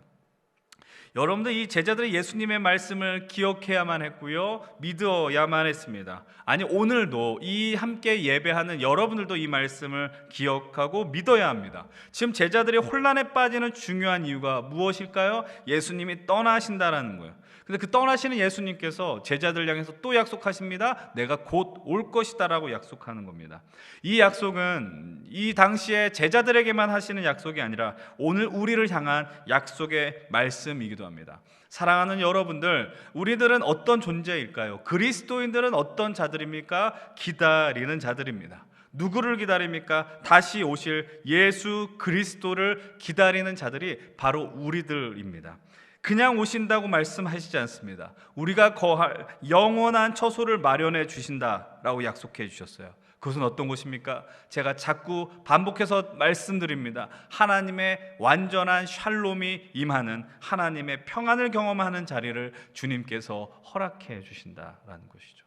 여러분들 이 제자들이 예수님의 말씀을 기억해야만 했고요, 믿어야만 했습니다. 아니 오늘도 이 함께 예배하는 여러분들도 이 말씀을 기억하고 믿어야 합니다. 지금 제자들이 혼란에 빠지는 중요한 이유가 무엇일까요? 예수님이 떠나신다라는 거예요. 근데 그 떠나시는 예수님께서 제자들 향해서 또 약속하십니다. 내가 곧 올 것이다 라고 약속하는 겁니다. 이 약속은 이 당시에 제자들에게만 하시는 약속이 아니라 오늘 우리를 향한 약속의 말씀이기도 합니다. 사랑하는 여러분들, 우리들은 어떤 존재일까요? 그리스도인들은 어떤 자들입니까? 기다리는 자들입니다. 누구를 기다립니까? 다시 오실 예수 그리스도를 기다리는 자들이 바로 우리들입니다. 그냥 오신다고 말씀하시지 않습니다. 우리가 거할 영원한 처소를 마련해 주신다라고 약속해 주셨어요. 그것은 어떤 곳입니까? 제가 자꾸 반복해서 말씀드립니다. 하나님의 완전한 샬롬이 임하는, 하나님의 평안을 경험하는 자리를 주님께서 허락해 주신다라는 것이죠.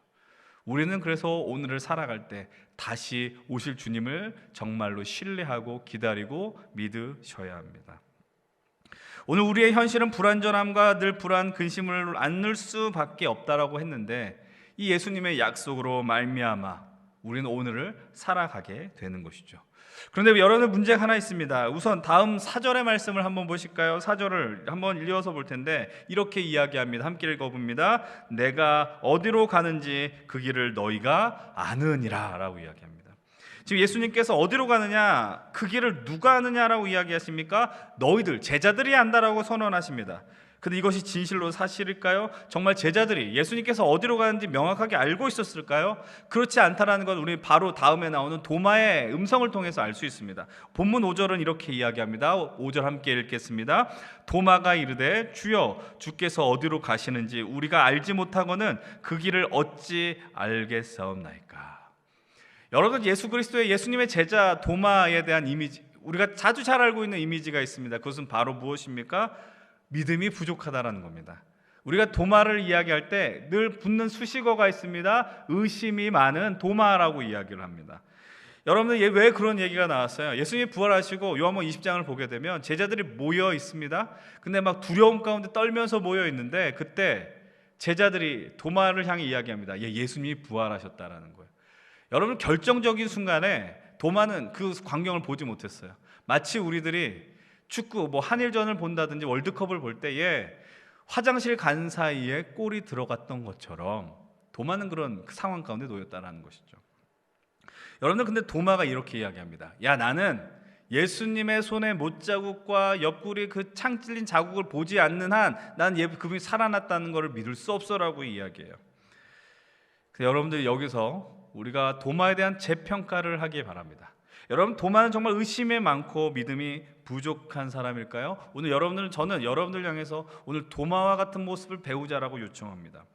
우리는 그래서 오늘을 살아갈 때 다시 오실 주님을 정말로 신뢰하고 기다리고 믿으셔야 합니다. 오늘 우리의 현실은 불완전함과 늘 불안, 근심을 안을 수밖에 없다라고 했는데 이 예수님의 약속으로 말미암아 우리는 오늘을 살아가게 되는 것이죠. 그런데 여러분 문제가 하나 있습니다. 우선 다음 4절의 말씀을 한번 보실까요? 4절을 한번 읽어서 볼 텐데 이렇게 이야기합니다. 함께 읽어봅니다. 내가 어디로 가는지 그 길을 너희가 아느니라 라고 이야기합니다. 지금 예수님께서 어디로 가느냐, 그 길을 누가 아느냐라고 이야기하십니까? 너희들, 제자들이 안다라고 선언하십니다. 근데 이것이 진실로 사실일까요? 정말 제자들이 예수님께서 어디로 가는지 명확하게 알고 있었을까요? 그렇지 않다라는 건 우리 바로 다음에 나오는 도마의 음성을 통해서 알 수 있습니다. 본문 5절은 이렇게 이야기합니다. 5절 함께 읽겠습니다. 도마가 이르되 주여 주께서 어디로 가시는지 우리가 알지 못하고는 그 길을 어찌 알겠사옵나이까. 여러분 예수 그리스도의 예수님의 제자 도마에 대한 이미지, 우리가 자주 잘 알고 있는 이미지가 있습니다. 그것은 바로 무엇입니까? 믿음이 부족하다라는 겁니다. 우리가 도마를 이야기할 때 늘 붙는 수식어가 있습니다. 의심이 많은 도마라고 이야기를 합니다. 여러분들 왜 그런 얘기가 나왔어요? 예수님이 부활하시고 요한복음 20장을 보게 되면 제자들이 모여 있습니다. 근데 막 두려움 가운데 떨면서 모여 있는데 그때 제자들이 도마를 향해 이야기합니다. 예수님이 부활하셨다라는 거예요. 여러분 결정적인 순간에 도마는 그 광경을 보지 못했어요. 마치 우리들이 축구 한일전을 본다든지 월드컵을 볼 때에 화장실 간 사이에 골이 들어갔던 것처럼 도마는 그런 상황 가운데 놓였다는 것이죠. 여러분들 근데 도마가 이렇게 이야기합니다. 나는 예수님의 손에 못자국과 옆구리 그 창 찔린 자국을 보지 않는 한 난 그분이 살아났다는 것을 믿을 수 없어라고 이야기해요. 여러분들 여기서 우리가 도마에 대한 재평가를 하기 바랍니다. 여러분 도마는 정말 의심이 많고 믿음이 부족한 사람일까요? 오늘 저는 여러분들 향해서 오늘 도마와 같은 모습을 배우자라고 요청합니다.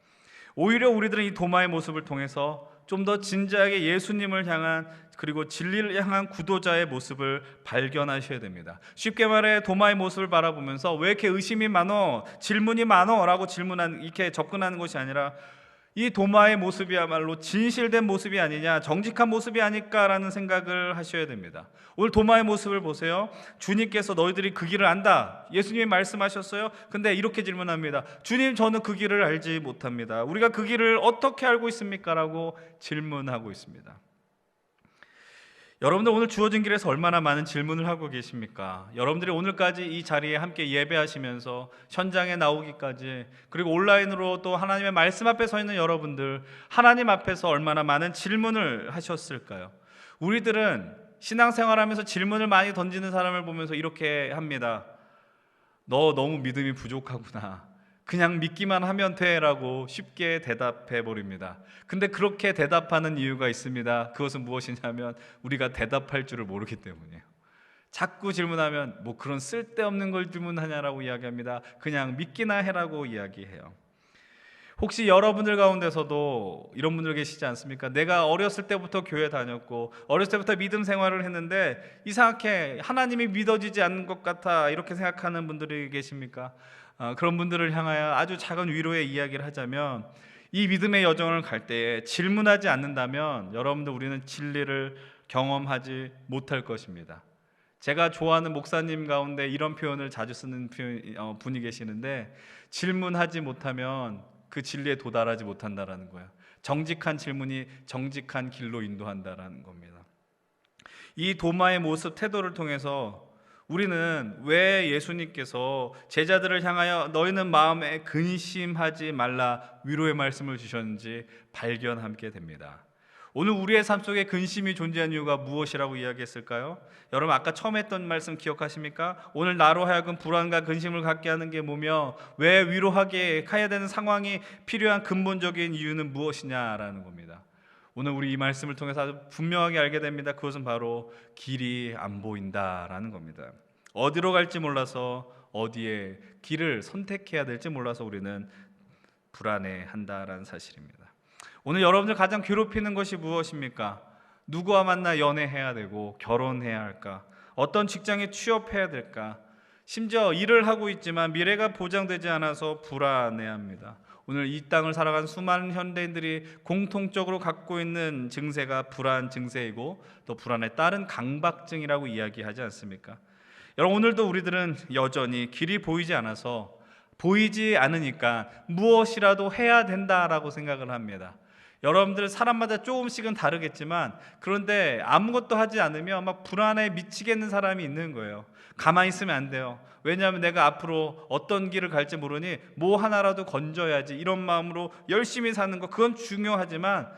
오히려 우리들은 이 도마의 모습을 통해서 좀 더 진지하게 예수님을 향한 그리고 진리를 향한 구도자의 모습을 발견하셔야 됩니다. 쉽게 말해 도마의 모습을 바라보면서 왜 이렇게 의심이 많어? 질문이 많어? 라고 이렇게 접근하는 것이 아니라 이 도마의 모습이야말로 진실된 모습이 아니냐, 정직한 모습이 아닐까라는 생각을 하셔야 됩니다. 오늘 도마의 모습을 보세요. 주님께서 너희들이 그 길을 안다, 예수님이 말씀하셨어요. 근데 이렇게 질문합니다. 주님, 저는 그 길을 알지 못합니다. 우리가 그 길을 어떻게 알고 있습니까? 라고 질문하고 있습니다. 여러분들 오늘 주어진 길에서 얼마나 많은 질문을 하고 계십니까? 여러분들이 오늘까지 이 자리에 함께 예배하시면서 현장에 나오기까지, 그리고 온라인으로 또 하나님의 말씀 앞에 서 있는 여러분들, 하나님 앞에서 얼마나 많은 질문을 하셨을까요? 우리들은 신앙생활하면서 질문을 많이 던지는 사람을 보면서 이렇게 합니다. 너 너무 믿음이 부족하구나. 그냥 믿기만 하면 돼 라고 쉽게 대답해 버립니다. 근데 그렇게 대답하는 이유가 있습니다. 그것은 무엇이냐면 우리가 대답할 줄을 모르기 때문이에요. 자꾸 질문하면 뭐 그런 쓸데없는 걸 질문하냐라고 이야기합니다. 그냥 믿기나 해라고 이야기해요. 혹시 여러분들 가운데서도 이런 분들 계시지 않습니까? 내가 어렸을 때부터 교회 다녔고 어렸을 때부터 믿음 생활을 했는데 이상하게 하나님이 믿어지지 않는 것 같아, 이렇게 생각하는 분들이 계십니까? 그런 분들을 향하여 아주 작은 위로의 이야기를 하자면, 이 믿음의 여정을 갈 때에 질문하지 않는다면 여러분들 우리는 진리를 경험하지 못할 것입니다. 제가 좋아하는 목사님 가운데 이런 표현을 자주 쓰는 분이 계시는데, 질문하지 못하면 그 진리에 도달하지 못한다라는 거예요. 정직한 질문이 정직한 길로 인도한다라는 겁니다. 이 도마의 모습, 태도를 통해서 우리는 왜 예수님께서 제자들을 향하여 너희는 마음에 근심하지 말라 위로의 말씀을 주셨는지 발견하게 됩니다. 오늘 우리의 삶 속에 근심이 존재한 이유가 무엇이라고 이야기했을까요? 여러분 아까 처음 했던 말씀 기억하십니까? 오늘 나로 하여금 불안과 근심을 갖게 하는 게 뭐며 왜 위로하게 가야 되는 상황이 필요한 근본적인 이유는 무엇이냐라는 겁니다. 오늘 우리 이 말씀을 통해서 아주 분명하게 알게 됩니다. 그것은 바로 길이 안 보인다라는 겁니다. 어디로 갈지 몰라서, 어디에 길을 선택해야 될지 몰라서 우리는 불안해한다라는 사실입니다. 오늘 여러분들 가장 괴롭히는 것이 무엇입니까? 누구와 만나 연애해야 되고 결혼해야 할까? 어떤 직장에 취업해야 될까? 심지어 일을 하고 있지만 미래가 보장되지 않아서 불안해합니다. 오늘 이 땅을 살아간 수많은 현대인들이 공통적으로 갖고 있는 증세가 불안 증세이고, 또 불안에 따른 강박증이라고 이야기하지 않습니까? 여러분 오늘도 우리들은 여전히 길이 보이지 않아서, 보이지 않으니까 무엇이라도 해야 된다라고 생각을 합니다. 여러분들 사람마다 조금씩은 다르겠지만, 그런데 아무것도 하지 않으면 막 불안에 미치겠는 사람이 있는 거예요. 가만히 있으면 안 돼요. 왜냐하면 내가 앞으로 어떤 길을 갈지 모르니 뭐 하나라도 건져야지, 이런 마음으로 열심히 사는 거, 그건 중요하지만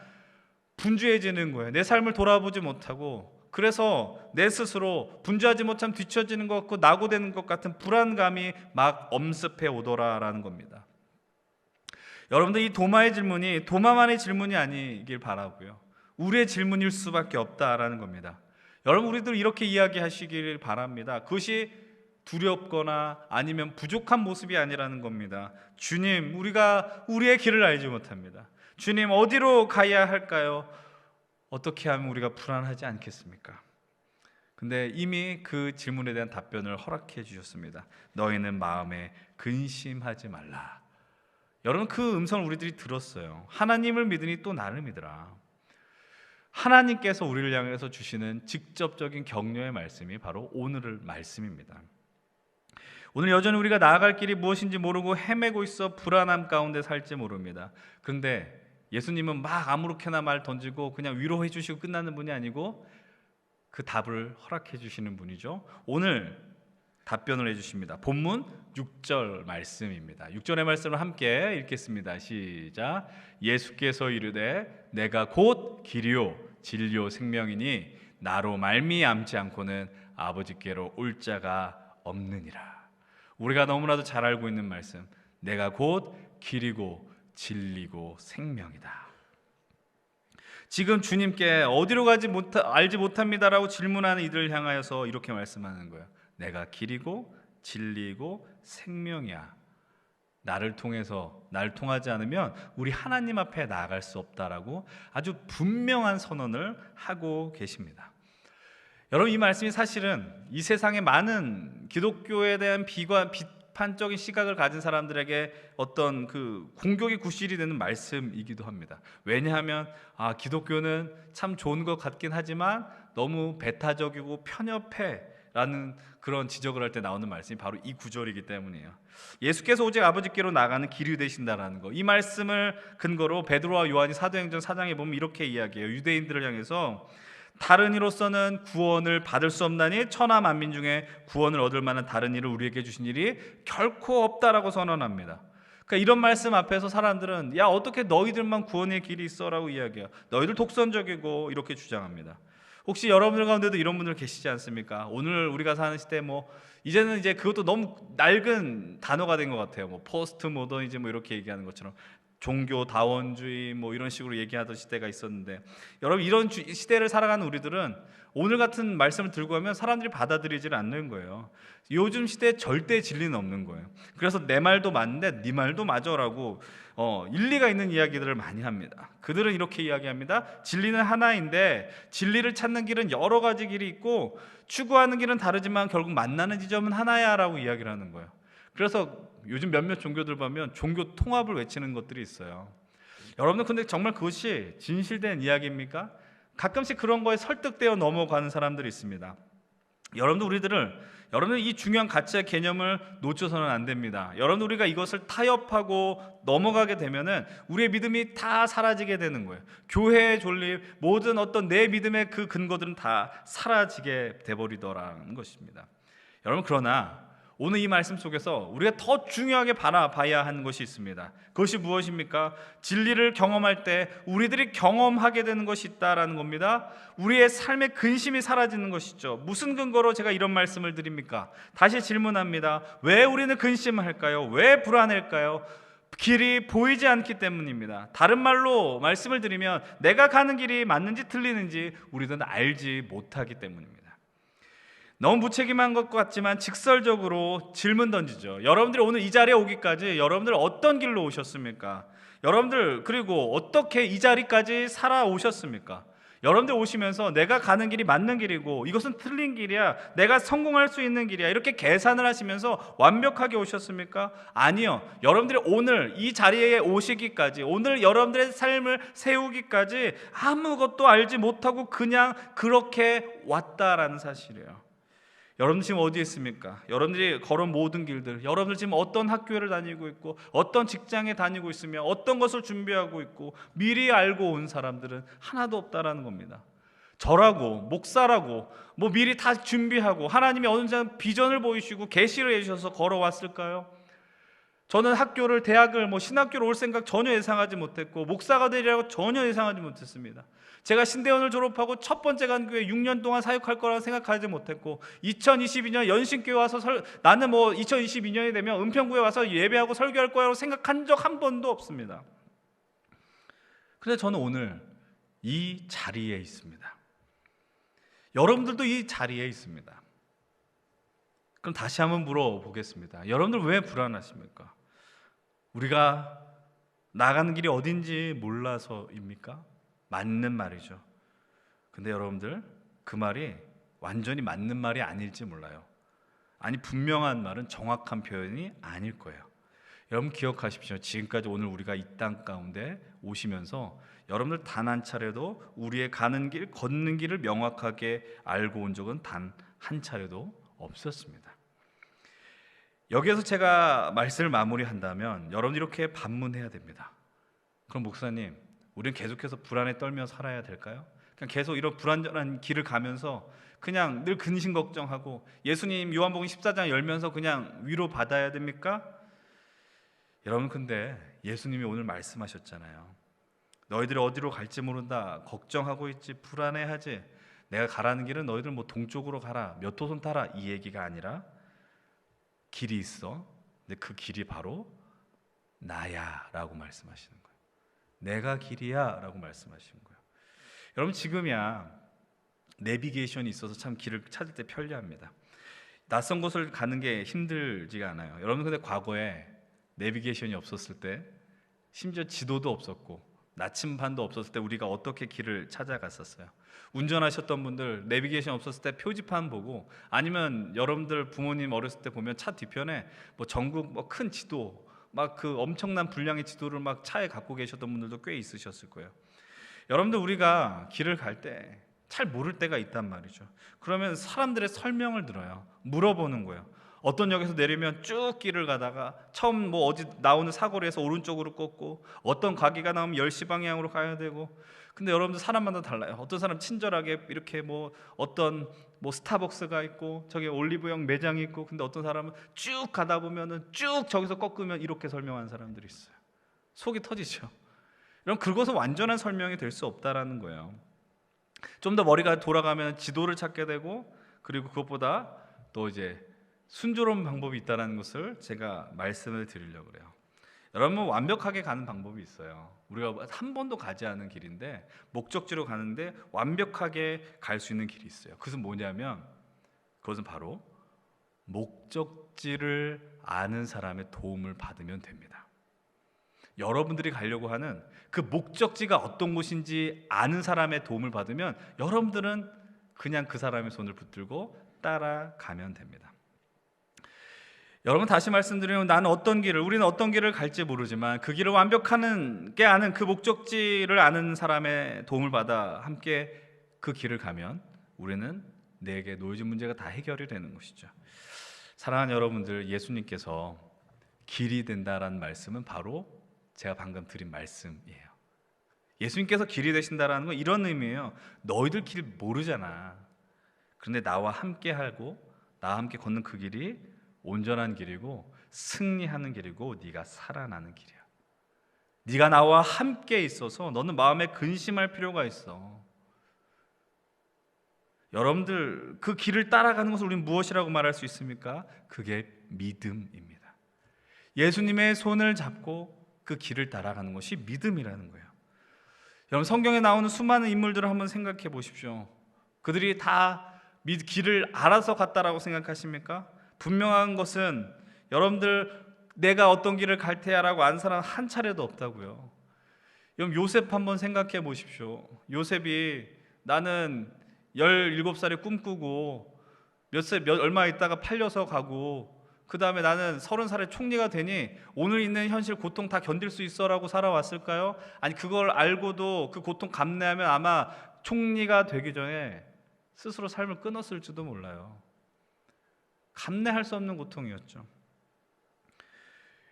분주해지는 거예요. 내 삶을 돌아보지 못하고, 그래서 내 스스로 분주하지 못하면 뒤처지는 것 같고 낙오되는 것 같은 불안감이 막 엄습해 오더라라는 겁니다. 여러분들 이 도마의 질문이 도마만의 질문이 아니길 바라고요. 우리의 질문일 수밖에 없다라는 겁니다. 여러분 우리들 이렇게 이야기하시길 바랍니다. 그것이 두렵거나 아니면 부족한 모습이 아니라는 겁니다. 주님, 우리가 우리의 길을 알지 못합니다. 주님, 어디로 가야 할까요? 어떻게 하면 우리가 불안하지 않겠습니까? 근데 이미 그 질문에 대한 답변을 허락해 주셨습니다. 너희는 마음에 근심하지 말라. 여러분 그 음성을 우리들이 들었어요. 하나님을 믿으니 또 나를 믿으라. 하나님께서 우리를 향해서 주시는 직접적인 격려의 말씀이 바로 오늘의 말씀입니다. 오늘 여전히 우리가 나아갈 길이 무엇인지 모르고 헤매고 있어 불안함 가운데 살지 모릅니다. 그런데 예수님은 막 아무렇게나 말 던지고 그냥 위로해 주시고 끝나는 분이 아니고 그 답을 허락해 주시는 분이죠. 오늘 답변을 해주십니다. 본문 6절 말씀입니다. 6절의 말씀을 함께 읽겠습니다. 시작. 예수께서 이르되 내가 곧 길이요 진리요 생명이니 나로 말미암지 않고는 아버지께로 올 자가 없느니라. 우리가 너무나도 잘 알고 있는 말씀, 내가 곧 길이고 진리고 생명이다. 지금 주님께 어디로 가지 알지 못합니다라고 질문하는 이들을 향하여서 이렇게 말씀하는 거예요. 내가 길이고 진리고 생명이야. 나를 통하지 않으면 우리 하나님 앞에 나아갈 수 없다라고 아주 분명한 선언을 하고 계십니다. 여러분 이 말씀이 사실은 이 세상의 많은 기독교에 대한 비판적인 시각을 가진 사람들에게 어떤 그 공격의 구실이 되는 말씀이기도 합니다. 왜냐하면 기독교는 참 좋은 것 같긴 하지만 너무 배타적이고 편협해라는 그런 지적을 할 때 나오는 말씀이 바로 이 구절이기 때문이에요. 예수께서 오직 아버지께로 나가는 길이 되신다라는 거, 이 말씀을 근거로 베드로와 요한이 사도행전 4장에 보면 이렇게 이야기해요. 유대인들을 향해서 다른 이로서는 구원을 받을 수 없나니 천하 만민 중에 구원을 얻을 만한 다른 일을 우리에게 주신 일이 결코 없다라고 선언합니다. 그러니까 이런 말씀 앞에서 사람들은 야 어떻게 너희들만 구원의 길이 있어라고 이야기해요. 너희들 독선적이고 이렇게 주장합니다. 혹시 여러분들 가운데도 이런 분들 계시지 않습니까? 오늘 우리가 사는 시대 이제는 이제 그것도 너무 낡은 단어가 된 것 같아요. 포스트 모더니즘 이렇게 얘기하는 것처럼 종교 다원주의 이런 식으로 얘기하던 시대가 있었는데, 여러분 이런 시대를 살아가는 우리들은 오늘 같은 말씀을 들고 하면 사람들이 받아들이질 않는 거예요. 요즘 시대에 절대 진리는 없는 거예요. 그래서 내 말도 맞는데 네 말도 맞아라고 일리가 있는 이야기들을 많이 합니다. 그들은 이렇게 이야기합니다. 진리는 하나인데 진리를 찾는 길은 여러 가지 길이 있고 추구하는 길은 다르지만 결국 만나는 지점은 하나야 라고 이야기를 하는 거예요. 그래서 요즘 몇몇 종교들 보면 종교 통합을 외치는 것들이 있어요. 여러분들 근데 정말 그것이 진실된 이야기입니까? 가끔씩 그런 거에 설득되어 넘어가는 사람들이 있습니다. 여러분들 이 중요한 가치의 개념을 놓쳐서는 안 됩니다. 여러분들 우리가 이것을 타협하고 넘어가게 되면은 우리의 믿음이 다 사라지게 되는 거예요. 교회의 존립, 모든 어떤 내 믿음의 그 근거들은 다 사라지게 돼버리더라는 것입니다. 여러분 그러나 오늘 이 말씀 속에서 우리가 더 중요하게 바라봐야 하는 것이 있습니다. 그것이 무엇입니까? 진리를 경험할 때 우리들이 경험하게 되는 것이 있다라는 겁니다. 우리의 삶의 근심이 사라지는 것이죠. 무슨 근거로 제가 이런 말씀을 드립니까? 다시 질문합니다. 왜 우리는 근심을 할까요? 왜 불안할까요? 길이 보이지 않기 때문입니다. 다른 말로 말씀을 드리면 내가 가는 길이 맞는지 틀리는지 우리는 알지 못하기 때문입니다. 너무 무책임한 것 같지만 직설적으로 질문 던지죠. 여러분들이 오늘 이 자리에 오기까지 여러분들 어떤 길로 오셨습니까? 여러분들 그리고 어떻게 이 자리까지 살아오셨습니까? 여러분들 오시면서 내가 가는 길이 맞는 길이고 이것은 틀린 길이야, 내가 성공할 수 있는 길이야, 이렇게 계산을 하시면서 완벽하게 오셨습니까? 아니요. 여러분들이 오늘 이 자리에 오시기까지, 오늘 여러분들의 삶을 세우기까지 아무것도 알지 못하고 그냥 그렇게 왔다라는 사실이에요. 여러분 지금 어디에 있습니까? 여러분들이 걸은 모든 길들, 여러분들 지금 어떤 학교를 다니고 있고 어떤 직장에 다니고 있으며 어떤 것을 준비하고 있고 미리 알고 온 사람들은 하나도 없다라는 겁니다. 저라고 목사라고 미리 다 준비하고 하나님이 어느 정도 비전을 보이시고 계시를 해주셔서 걸어왔을까요? 저는 학교를, 대학을, 신학교를 올 생각 전혀 예상하지 못했고 목사가 되리라고 전혀 예상하지 못했습니다. 제가 신대원을 졸업하고 첫 번째 간 교회 6년 동안 사역할 거라고 생각하지 못했고 2022년 연신교회 와서 나는 2022년이 되면 은평구에 와서 예배하고 설교할 거라고 생각한 적 한 번도 없습니다. 그런데 저는 오늘 이 자리에 있습니다. 여러분들도 이 자리에 있습니다. 그럼 다시 한번 물어보겠습니다. 여러분들 왜 불안하십니까? 우리가 나가는 길이 어딘지 몰라서입니까? 맞는 말이죠. 근데 여러분들 그 말이 완전히 맞는 말이 아닐지 몰라요. 아니 분명한 말은 정확한 표현이 아닐 거예요. 여러분 기억하십시오. 지금까지 오늘 우리가 이 땅 가운데 오시면서 여러분들 단 한 차례도 우리의 가는 길, 걷는 길을 명확하게 알고 온 적은 단 한 차례도 없었습니다. 여기에서 제가 말씀을 마무리한다면 여러분 이렇게 반문해야 됩니다. 그럼 목사님, 우리는 계속해서 불안에 떨며 살아야 될까요? 그냥 계속 이런 불안전한 길을 가면서 그냥 늘 근심 걱정하고 예수님 요한복음 14장 열면서 그냥 위로 받아야 됩니까? 여러분 근데 예수님이 오늘 말씀하셨잖아요. 너희들이 어디로 갈지 모른다 걱정하고 있지 불안해하지, 내가 가라는 길은 너희들 동쪽으로 가라 몇 호선 타라 이 얘기가 아니라 길이 있어. 근데 그 길이 바로 나야 라고 말씀하시는 거예요. 내가 길이야 라고 말씀하시는 거예요. 여러분 지금이야 내비게이션이 있어서 참 길을 찾을 때 편리합니다. 낯선 곳을 가는 게 힘들지가 않아요. 여러분 근데 과거에 내비게이션이 없었을 때 심지어 지도도 없었고 나침반도 없었을 때 우리가 어떻게 길을 찾아갔었어요? 운전하셨던 분들 내비게이션 없었을 때 표지판 보고, 아니면 여러분들 부모님 어렸을 때 보면 차 뒤편에 뭐 전국 뭐 큰 지도, 막 그 엄청난 분량의 지도를 막 차에 갖고 계셨던 분들도 꽤 있으셨을 거예요. 여러분들, 우리가 길을 갈 때 잘 모를 때가 있단 말이죠. 그러면 사람들의 설명을 들어요. 물어보는 거예요. 어떤 역에서 내리면 쭉 길을 가다가 처음 뭐 어디 나오는 사거리에서 오른쪽으로 꺾고, 어떤 가게가 나오면 10시 방향으로 가야 되고. 근데 여러분들 사람마다 달라요. 어떤 사람 친절하게 이렇게 뭐 어떤 뭐 스타벅스가 있고 저기 올리브영 매장이 있고, 근데 어떤 사람은 쭉 가다 보면은 쭉 저기서 꺾으면 이렇게 설명하는 사람들이 있어요. 속이 터지죠. 그럼 그것은 완전한 설명이 될 수 없다라는 거예요. 좀 더 머리가 돌아가면 지도를 찾게 되고, 그리고 그것보다 또 이제 순조로운 방법이 있다는 것을 제가 말씀을 드리려고 그래요. 여러분, 완벽하게 가는 방법이 있어요. 우리가 한 번도 가지 않은 길인데 목적지로 가는데 완벽하게 갈 수 있는 길이 있어요. 그것은 뭐냐면, 그것은 바로 목적지를 아는 사람의 도움을 받으면 됩니다. 여러분들이 가려고 하는 그 목적지가 어떤 곳인지 아는 사람의 도움을 받으면 여러분들은 그냥 그 사람의 손을 붙들고 따라가면 됩니다. 여러분, 다시 말씀드리면 우리는 어떤 길을 갈지 모르지만 그 길을 완벽하게 아는, 그 목적지를 아는 사람의 도움을 받아 함께 그 길을 가면 우리는 내게 놓여진 문제가 다 해결이 되는 것이죠. 사랑하는 여러분들, 예수님께서 길이 된다라는 말씀은 바로 제가 방금 드린 말씀이에요. 예수님께서 길이 되신다라는 건 이런 의미예요. 너희들 길 모르잖아. 그런데 나와 함께 하고 나와 함께 걷는 그 길이 온전한 길이고 승리하는 길이고 네가 살아나는 길이야. 네가 나와 함께 있어서 너는 마음에 근심할 필요가 있어. 여러분들, 그 길을 따라가는 것을 우리는 무엇이라고 말할 수 있습니까? 그게 믿음입니다. 예수님의 손을 잡고 그 길을 따라가는 것이 믿음이라는 거예요. 여러분, 성경에 나오는 수많은 인물들을 한번 생각해 보십시오. 그들이 다 길을 알아서 갔다라고 생각하십니까? 분명한 것은 여러분들, 내가 어떤 길을 갈 테야라고 안 사람 한 차례도 없다고요. 여러분, 요셉 한번 생각해 보십시오. 요셉이 나는 17살에 꿈꾸고 얼마 있다가 팔려서 가고, 그 다음에 나는 30살에 총리가 되니 오늘 있는 현실 고통 다 견딜 수 있어라고 살아왔을까요? 아니, 그걸 알고도 그 고통 감내하면 아마 총리가 되기 전에 스스로 삶을 끊었을지도 몰라요. 감내할 수 없는 고통이었죠.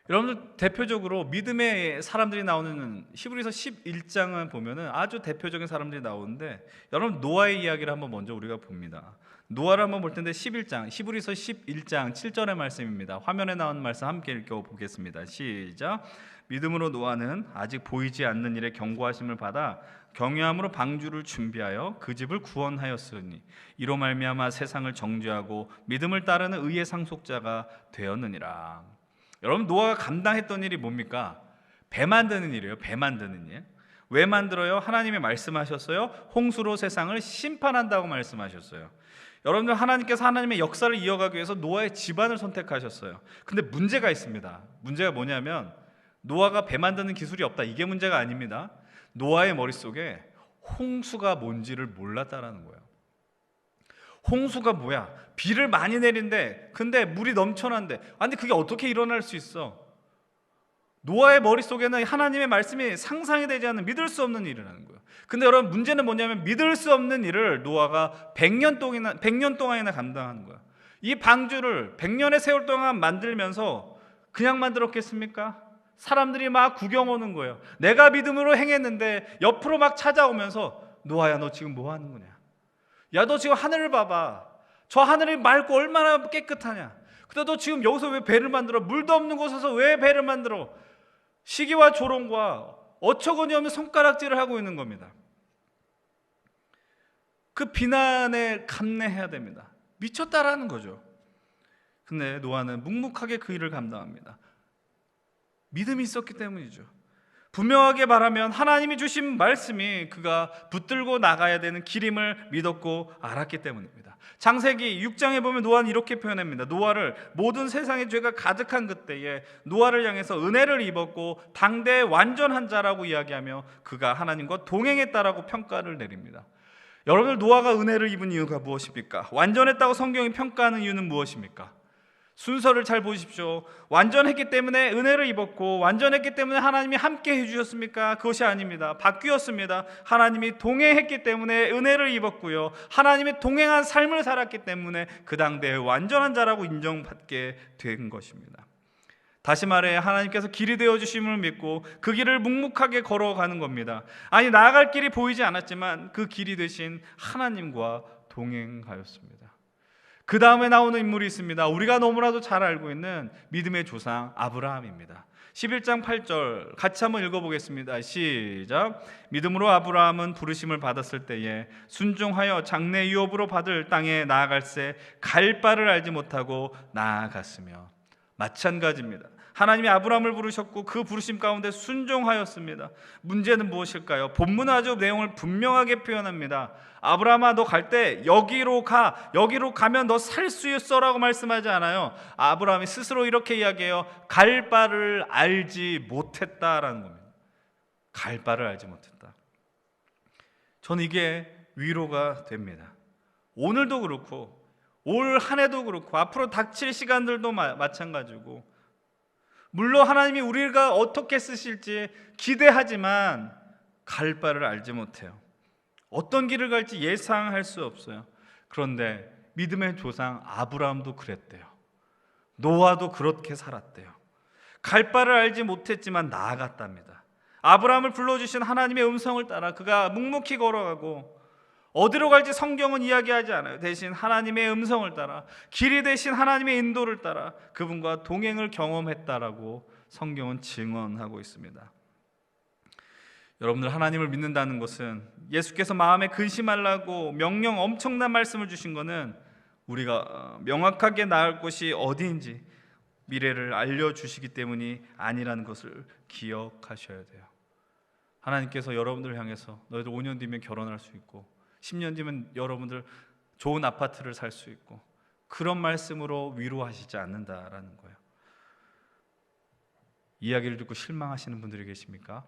여러분들, 대표적으로 믿음의 사람들이 나오는 히브리서 11장을 보면은 아주 대표적인 사람들이 나오는데, 여러분, 노아의 이야기를 한번 먼저 우리가 봅니다. 노아를 한번 볼 텐데 11장, 히브리서 11장 7절의 말씀입니다. 화면에 나온 말씀 함께 읽어보겠습니다. 시작. 믿음으로 노아는 아직 보이지 않는 일에 경고하심을 받아 경외함으로 방주를 준비하여 그 집을 구원하였으니 이로 말미암아 세상을 정죄하고 믿음을 따르는 의의 상속자가 되었느니라. 여러분, 노아가 감당했던 일이 뭡니까? 배 만드는 일이에요. 배 만드는 일. 왜 만들어요? 하나님이 말씀하셨어요. 홍수로 세상을 심판한다고 말씀하셨어요. 여러분들, 하나님께서 하나님의 역사를 이어가기 위해서 노아의 집안을 선택하셨어요. 근데 문제가 있습니다. 문제가 뭐냐면, 노아가 배 만드는 기술이 없다, 이게 문제가 아닙니다. 노아의 머릿속에 홍수가 뭔지를 몰랐다라는 거예요. 홍수가 뭐야? 비를 많이 내린대. 근데 물이 넘쳐난대. 아니, 그게 어떻게 일어날 수 있어? 노아의 머릿속에는 하나님의 말씀이 상상이 되지 않는, 믿을 수 없는 일이라는 거예요. 근데 여러분, 문제는 뭐냐면 믿을 수 없는 일을 노아가 100년 동안이나 감당하는 거예요. 이 방주를 100년의 세월 동안 만들면서 그냥 만들었겠습니까? 사람들이 막 구경 오는 거예요. 내가 믿음으로 행했는데 옆으로 막 찾아오면서, 노아야, 너 지금 뭐 하는 거냐? 야, 너 지금 하늘을 봐봐. 저 하늘이 맑고 얼마나 깨끗하냐? 근데 너 지금 여기서 왜 배를 만들어? 물도 없는 곳에서 왜 배를 만들어? 시기와 조롱과 어처구니 없는 손가락질을 하고 있는 겁니다. 그 비난에 감내해야 됩니다. 미쳤다라는 거죠. 근데 노아는 묵묵하게 그 일을 감당합니다. 믿음이 있었기 때문이죠. 분명하게 말하면 하나님이 주신 말씀이 그가 붙들고 나가야 되는 길임을 믿었고 알았기 때문입니다. 창세기 6장에 보면 노아는 이렇게 표현합니다. 노아를 모든 세상의 죄가 가득한 그때에 노아를 향해서 은혜를 입었고 당대의 완전한 자라고 이야기하며 그가 하나님과 동행했다라고 평가를 내립니다. 여러분들, 노아가 은혜를 입은 이유가 무엇입니까? 완전했다고 성경이 평가하는 이유는 무엇입니까? 순서를 잘 보십시오. 완전했기 때문에 은혜를 입었고 완전했기 때문에 하나님이 함께 해주셨습니까? 그것이 아닙니다. 바뀌었습니다. 하나님이 동행했기 때문에 은혜를 입었고요, 하나님이 동행한 삶을 살았기 때문에 그 당대의 완전한 자라고 인정받게 된 것입니다. 다시 말해 하나님께서 길이 되어주심을 믿고 그 길을 묵묵하게 걸어가는 겁니다. 아니, 나아갈 길이 보이지 않았지만 그 길이 되신 하나님과 동행하였습니다. 그 다음에 나오는 인물이 있습니다. 우리가 너무나도 잘 알고 있는 믿음의 조상 아브라함입니다. 11장 8절 같이 한번 읽어보겠습니다. 시작. 믿음으로 아브라함은 부르심을 받았을 때에 순종하여 장래 유업으로 받을 땅에 나아갈새 갈 바를 알지 못하고 나아갔으며. 마찬가지입니다. 하나님이 아브라함을 부르셨고 그 부르심 가운데 순종하였습니다. 문제는 무엇일까요? 본문은 아주 내용을 분명하게 표현합니다. 아브라함아, 너 갈 때 여기로 가, 여기로 가면 너 살 수 있어라고 말씀하지 않아요. 아브라함이 스스로 이렇게 이야기해요. 갈 바를 알지 못했다라는 겁니다. 갈 바를 알지 못했다. 저는 이게 위로가 됩니다. 오늘도 그렇고 올 한 해도 그렇고 앞으로 닥칠 시간들도 마찬가지고, 물론 하나님이 우리가 어떻게 쓰실지 기대하지만 갈 바를 알지 못해요. 어떤 길을 갈지 예상할 수 없어요. 그런데 믿음의 조상 아브라함도 그랬대요. 노아도 그렇게 살았대요. 갈 바를 알지 못했지만 나아갔답니다. 아브라함을 불러주신 하나님의 음성을 따라 그가 묵묵히 걸어가고, 어디로 갈지 성경은 이야기하지 않아요. 대신 하나님의 음성을 따라, 길이 되신 하나님의 인도를 따라 그분과 동행을 경험했다라고 성경은 증언하고 있습니다. 여러분들, 하나님을 믿는다는 것은, 예수께서 마음에 근심하라고 명령 엄청난 말씀을 주신 것은 우리가 명확하게 나을 곳이 어디인지 미래를 알려주시기 때문이 아니라는 것을 기억하셔야 돼요. 하나님께서 여러분들을 향해서 너희들 5년 뒤면 결혼할 수 있고 10년 뒤면 여러분들 좋은 아파트를 살 수 있고, 그런 말씀으로 위로하시지 않는다라는 거예요. 이야기를 듣고 실망하시는 분들이 계십니까?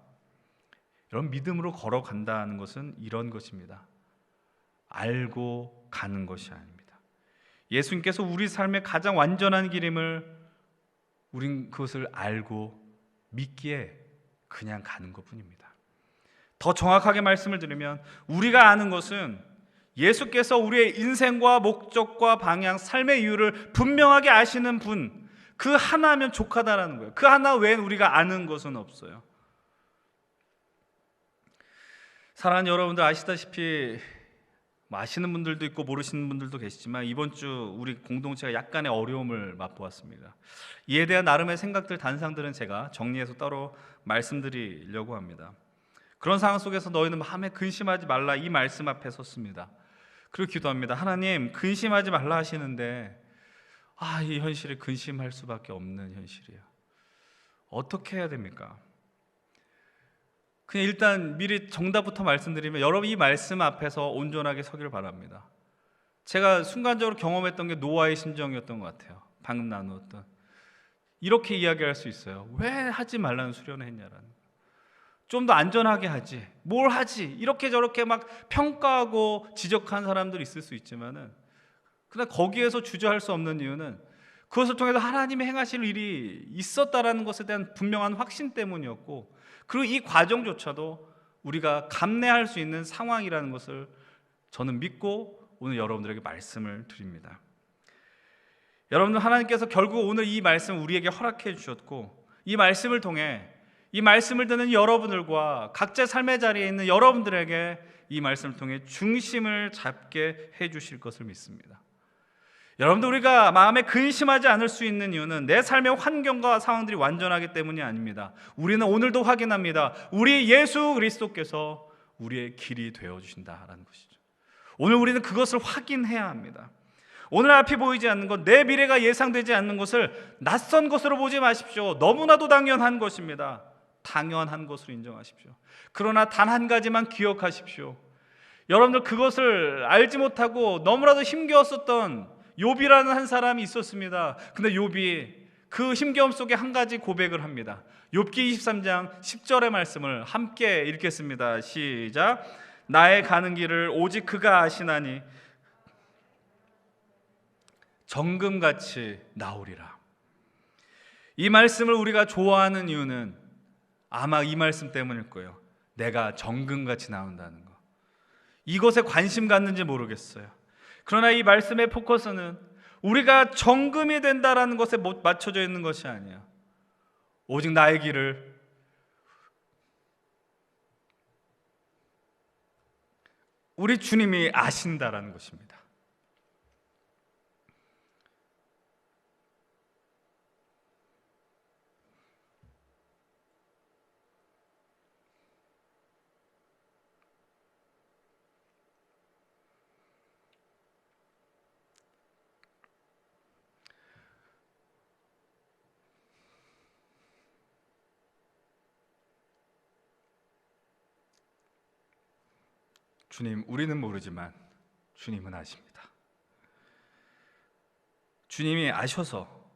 여러분, 믿음으로 걸어간다는 것은 이런 것입니다. 알고 가는 것이 아닙니다. 예수님께서 우리 삶의 가장 완전한 길임을 우린 그것을 알고 믿기에 그냥 가는 것뿐입니다. 더 정확하게 말씀을 드리면, 우리가 아는 것은 예수께서 우리의 인생과 목적과 방향, 삶의 이유를 분명하게 아시는 분, 그 하나면 족하다라는 거예요. 그 하나 외엔 우리가 아는 것은 없어요. 사랑하는 여러분들, 아시다시피 아시는 분들도 있고 모르시는 분들도 계시지만 이번 주 우리 공동체가 약간의 어려움을 맛보았습니다. 이에 대한 나름의 생각들, 단상들은 제가 정리해서 따로 말씀드리려고 합니다. 그런 상황 속에서 너희는 마음에 근심하지 말라, 이 말씀 앞에 섰습니다. 그리고 기도합니다. 하나님, 근심하지 말라 하시는데 이 현실이 근심할 수밖에 없는 현실이에요. 어떻게 해야 됩니까? 그냥 일단 미리 정답부터 말씀드리면, 여러분 이 말씀 앞에서 온전하게 서기를 바랍니다. 제가 순간적으로 경험했던 게 노아의 심정이었던 것 같아요. 방금 나누었던. 이렇게 이야기할 수 있어요. 왜 하지 말라는 수련을 했냐라는. 좀 더 안전하게 하지, 뭘 하지, 이렇게 저렇게 막 평가하고 지적한 사람들이 있을 수 있지만은, 그러나 거기에서 주저할 수 없는 이유는 그것을 통해서 하나님이 행하실 일이 있었다라는 것에 대한 분명한 확신 때문이었고, 그리고 이 과정조차도 우리가 감내할 수 있는 상황이라는 것을 저는 믿고 오늘 여러분들에게 말씀을 드립니다. 여러분들, 하나님께서 결국 오늘 이 말씀을 우리에게 허락해 주셨고, 이 말씀을 통해 이 말씀을 듣는 여러분들과 각자 삶의 자리에 있는 여러분들에게 이 말씀을 통해 중심을 잡게 해주실 것을 믿습니다. 여러분들, 우리가 마음에 근심하지 않을 수 있는 이유는 내 삶의 환경과 상황들이 완전하기 때문이 아닙니다. 우리는 오늘도 확인합니다. 우리 예수 그리스도께서 우리의 길이 되어주신다라는 것이죠. 오늘 우리는 그것을 확인해야 합니다. 오늘 앞이 보이지 않는 것, 내 미래가 예상되지 않는 것을 낯선 것으로 보지 마십시오. 너무나도 당연한 것입니다. 당연한 것으로 인정하십시오. 그러나 단 한 가지만 기억하십시오. 여러분들 그것을 알지 못하고 너무나도 힘겨웠었던 욥이라는 한 사람이 있었습니다. 근데 욥이 그 힘겨움 속에 한 가지 고백을 합니다. 욥기 23장 10절의 말씀을 함께 읽겠습니다. 시작. 나의 가는 길을 오직 그가 아시나니 정금같이 나오리라. 이 말씀을 우리가 좋아하는 이유는 아마 이 말씀 때문일 거예요. 내가 정금같이 나온다는 거. 이것에 관심 갖는지 모르겠어요. 그러나 이 말씀의 포커스는 우리가 정금이 된다라는 것에 맞춰져 있는 것이 아니에요. 오직 나의 길을 우리 주님이 아신다라는 것입니다. 주님, 우리는 모르지만 주님은 아십니다. 주님이 아셔서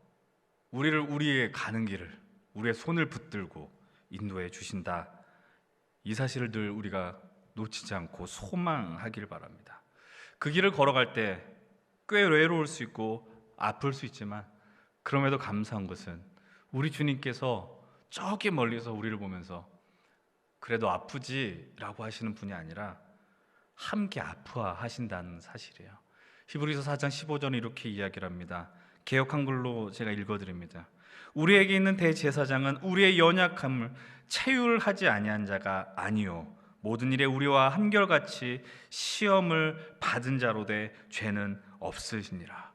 우리의 가는 길을 우리의 손을 붙들고 인도해 주신다. 이 사실을 늘 우리가 놓치지 않고 소망하길 바랍니다. 그 길을 걸어갈 때 꽤 외로울 수 있고 아플 수 있지만 그럼에도 감사한 것은 우리 주님께서 저기 멀리서 우리를 보면서 그래도 아프지라고 하시는 분이 아니라 함께 아파하신다는 사실이에요. 히브리서 4장 15절은 이렇게 이야기를 합니다. 개역 한글로 제가 읽어드립니다. 우리에게 있는 대제사장은 우리의 연약함을 체휼하지 아니한 자가 아니요 모든 일에 우리와 한결같이 시험을 받은 자로 돼 죄는 없으시니라.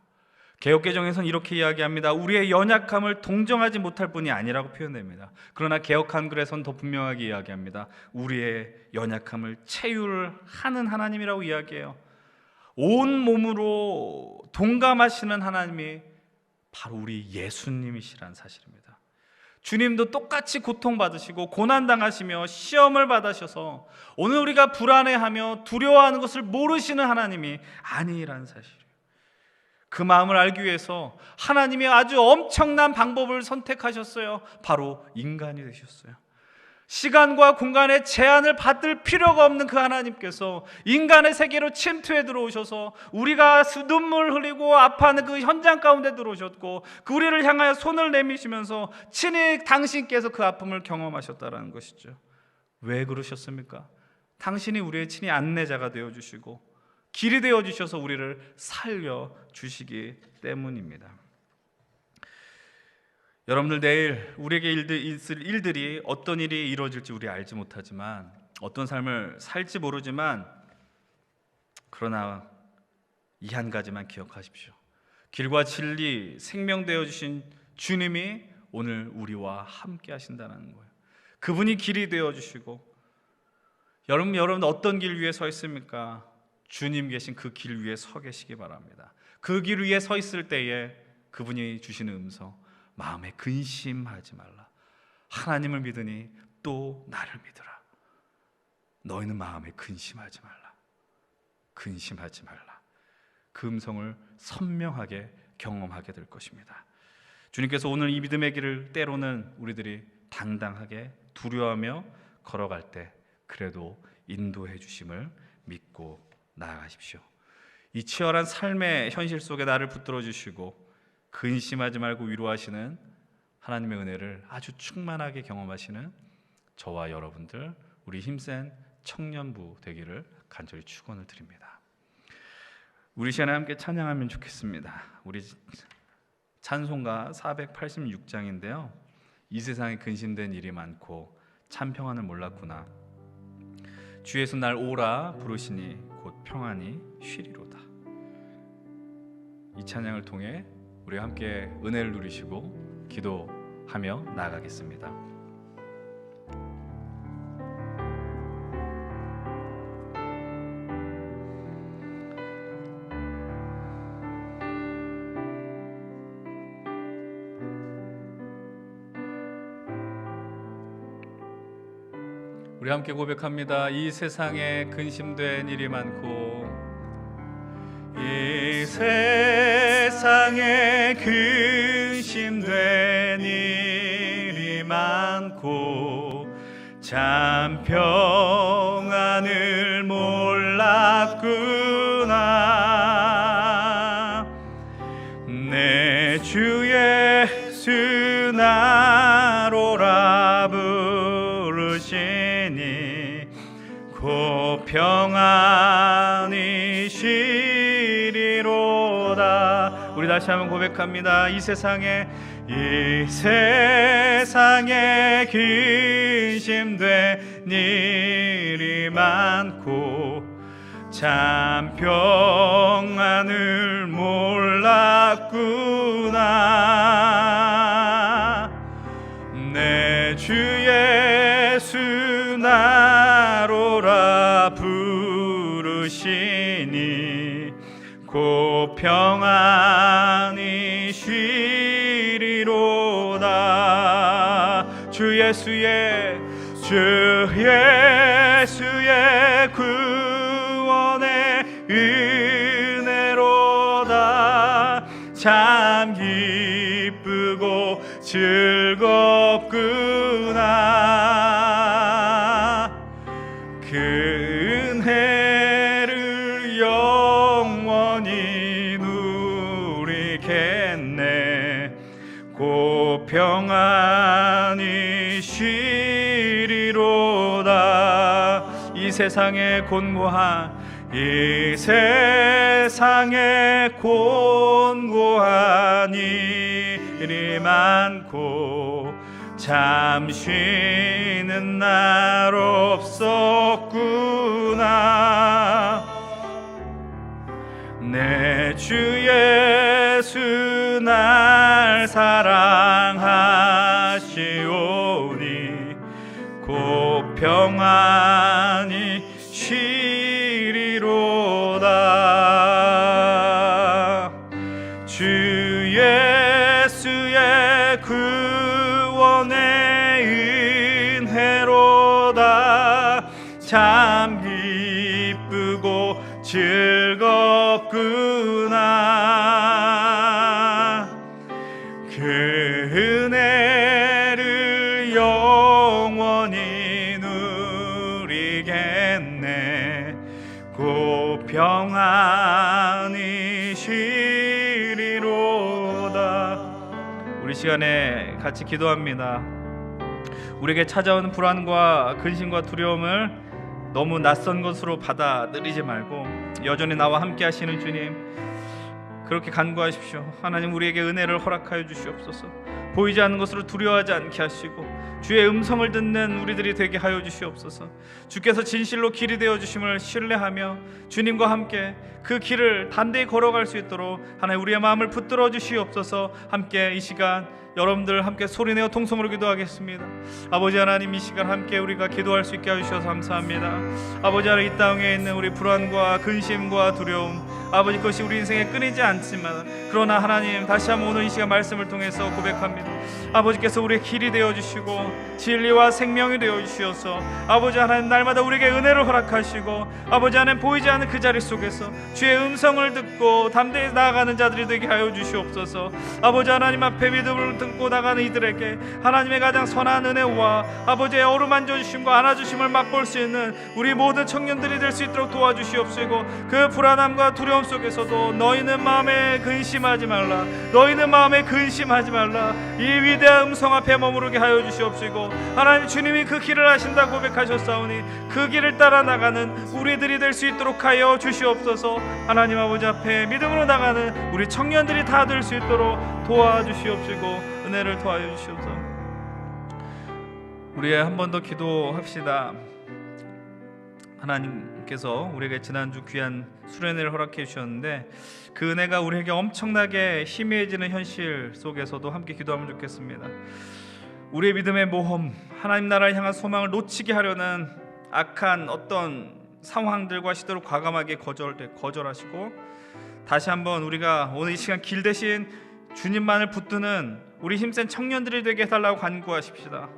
개역개정에서는 이렇게 이야기합니다. 우리의 연약함을 동정하지 못할 뿐이 아니라고 표현됩니다. 그러나 개역 한글에서는 더 분명하게 이야기합니다. 우리의 연약함을 체휼하는 하나님이라고 이야기해요. 온 몸으로 동감하시는 하나님이 바로 우리 예수님이시라는 사실입니다. 주님도 똑같이 고통받으시고 고난당하시며 시험을 받으셔서 오늘 우리가 불안해하며 두려워하는 것을 모르시는 하나님이 아니라는 사실이에요. 그 마음을 알기 위해서 하나님이 아주 엄청난 방법을 선택하셨어요. 바로 인간이 되셨어요. 시간과 공간의 제한을 받을 필요가 없는 그 하나님께서 인간의 세계로 침투해 들어오셔서 우리가 눈물 흘리고 아파하는 그 현장 가운데 들어오셨고 그 우리를 향하여 손을 내미시면서 친히 당신께서 그 아픔을 경험하셨다는 것이죠. 왜 그러셨습니까? 당신이 우리의 친히 안내자가 되어주시고 길이 되어주셔서 우리를 살려주시기 때문입니다. 여러분들 내일 우리에게 있을 일들이 어떤 일이 이루어질지 우리 알지 못하지만 어떤 삶을 살지 모르지만 그러나 이 한 가지만 기억하십시오. 길과 진리 생명 되어주신 주님이 오늘 우리와 함께 하신다는 거예요. 그분이 길이 되어주시고 여러분 어떤 길 위에 서 있습니까? 주님 계신 그 길 위에 서 계시기 바랍니다. 그 길 위에 서 있을 때에 그분이 주시는 음성 마음에 근심하지 말라. 하나님을 믿으니 또 나를 믿으라. 너희는 마음에 근심하지 말라. 근심하지 말라. 그 음성을 선명하게 경험하게 될 것입니다. 주님께서 오늘 이 믿음의 길을 때로는 우리들이 당당하게 두려워하며 걸어갈 때 그래도 인도해 주심을 믿고 나아가십시오. 이 치열한 삶의 현실 속에 나를 붙들어 주시고 근심하지 말고 위로하시는 하나님의 은혜를 아주 충만하게 경험하시는 저와 여러분들 우리 힘센 청년부 되기를 간절히 축원을 드립니다. 우리 시간에 함께 찬양하면 좋겠습니다. 우리 찬송가 486장인데요. 이 세상에 근심된 일이 많고 참 평안을 몰랐구나. 주 예수 날 오라 부르시니 곧 평안히 쉬리로다. 이 찬양을 통해 우리 함께 은혜를 누리시고 기도하며 나아가겠습니다. 우리 함께 고백합니다. 이 세상에 근심된 일이 많고, 이 세상에 근심된 일이 많고 참 평안을 몰랐구나. 내 주 예수 나로라 부르시니 곧 평안이 쉬리로다. 우리 다시 한번 고백합니다. 이 세상에 근심된 일이 많고 참 평안을 몰랐구나. 내 주 예수 나로라 부르시니 곧 평안이 쉬리로다. 주 예수의 구원의 은혜로다. 참 기쁘고 즐겁구나. 그 은혜를 영원히 누리겠네. 곧 평안이 쉬리로다. 이 세상에 곤고한 일이 많고 참 쉬는 날 없었구나. 내 주 예수 날 사랑하시오니 곧 평안이 쉬리로다. 주 예수의 구원의 은혜로다. 참 기쁘고 즐겁구나. 그 은혜를 영원히 누리겠네. 곧 평안이 쉬리로다. 우리 시간에 같이 기도합니다. 우리에게 찾아오는 불안과 근심과 두려움을 너무 낯선 것으로 받아들이지 말고 여전히 나와 함께 하시는 주님, 그렇게 간구하십시오. 하나님, 우리에게 은혜를 허락하여 주시옵소서. 보이지 않는 것으로 두려워하지 않게 하시고 주의 음성을 듣는 우리들이 되게 하여 주시옵소서. 주께서 진실로 길이 되어 주심을 신뢰하며 주님과 함께 그 길을 담대히 걸어갈 수 있도록 하나님 우리의 마음을 붙들어 주시옵소서. 함께 이 시간 여러분들 함께 소리내어 통성으로 기도하겠습니다. 아버지 하나님, 이 시간 함께 우리가 기도할 수 있게 해주셔서 감사합니다. 아버지 하나님, 이 땅에 있는 우리 불안과 근심과 두려움, 아버지, 그것이 우리 인생에 끊이지 않지만 그러나 하나님, 다시 한번 오늘 이 시간 말씀을 통해서 고백합니다. 아버지께서 우리의 길이 되어주시고 진리와 생명이 되어주시어서 아버지 하나님, 날마다 우리에게 은혜를 허락하시고 아버지 하나님, 보이지 않는 그 자리 속에서 주의 음성을 듣고 담대히 나아가는 자들이 되게 하여 주시옵소서. 아버지 하나님 앞에 믿음을 듣고 나가는 이들에게 하나님의 가장 선한 은혜와 아버지의 어루만져 주심과 안아주심을 맛볼 수 있는 우리 모든 청년들이 될 수 있도록 도와주시옵시고, 그 불안함과 두려움 속에서도 너희는 마음에 근심하지 말라, 너희는 마음에 근심하지 말라, 이 위대한 음성 앞에 머무르게 하여 주시옵시고, 하나님 주님이 그 길을 하신다 고백하셨사오니 그 길을 따라 나가는 우리들이 될 수 있도록 하여 주시옵소서. 하나님 아버지 앞에 믿음으로 나가는 우리 청년들이 다 될 수 있도록 도와주시옵시고 은혜를 더하여 주시옵소서. 우리 한 번 더 기도합시다. 하나님께서 우리에게 지난주 귀한 수련회를 허락해 주셨는데 그 은혜가 우리에게 엄청나게 희미해지는 현실 속에서도 함께 기도하면 좋겠습니다. 우리의 믿음의 모험, 하나님 나라를 향한 소망을 놓치게 하려는 악한 어떤 상황들과 시도를 과감하게 거절하시고, 다시 한번 우리가 오늘 이 시간 길 대신 주님만을 붙드는 우리 힘센 청년들이 되게 해달라고 간구하십시다.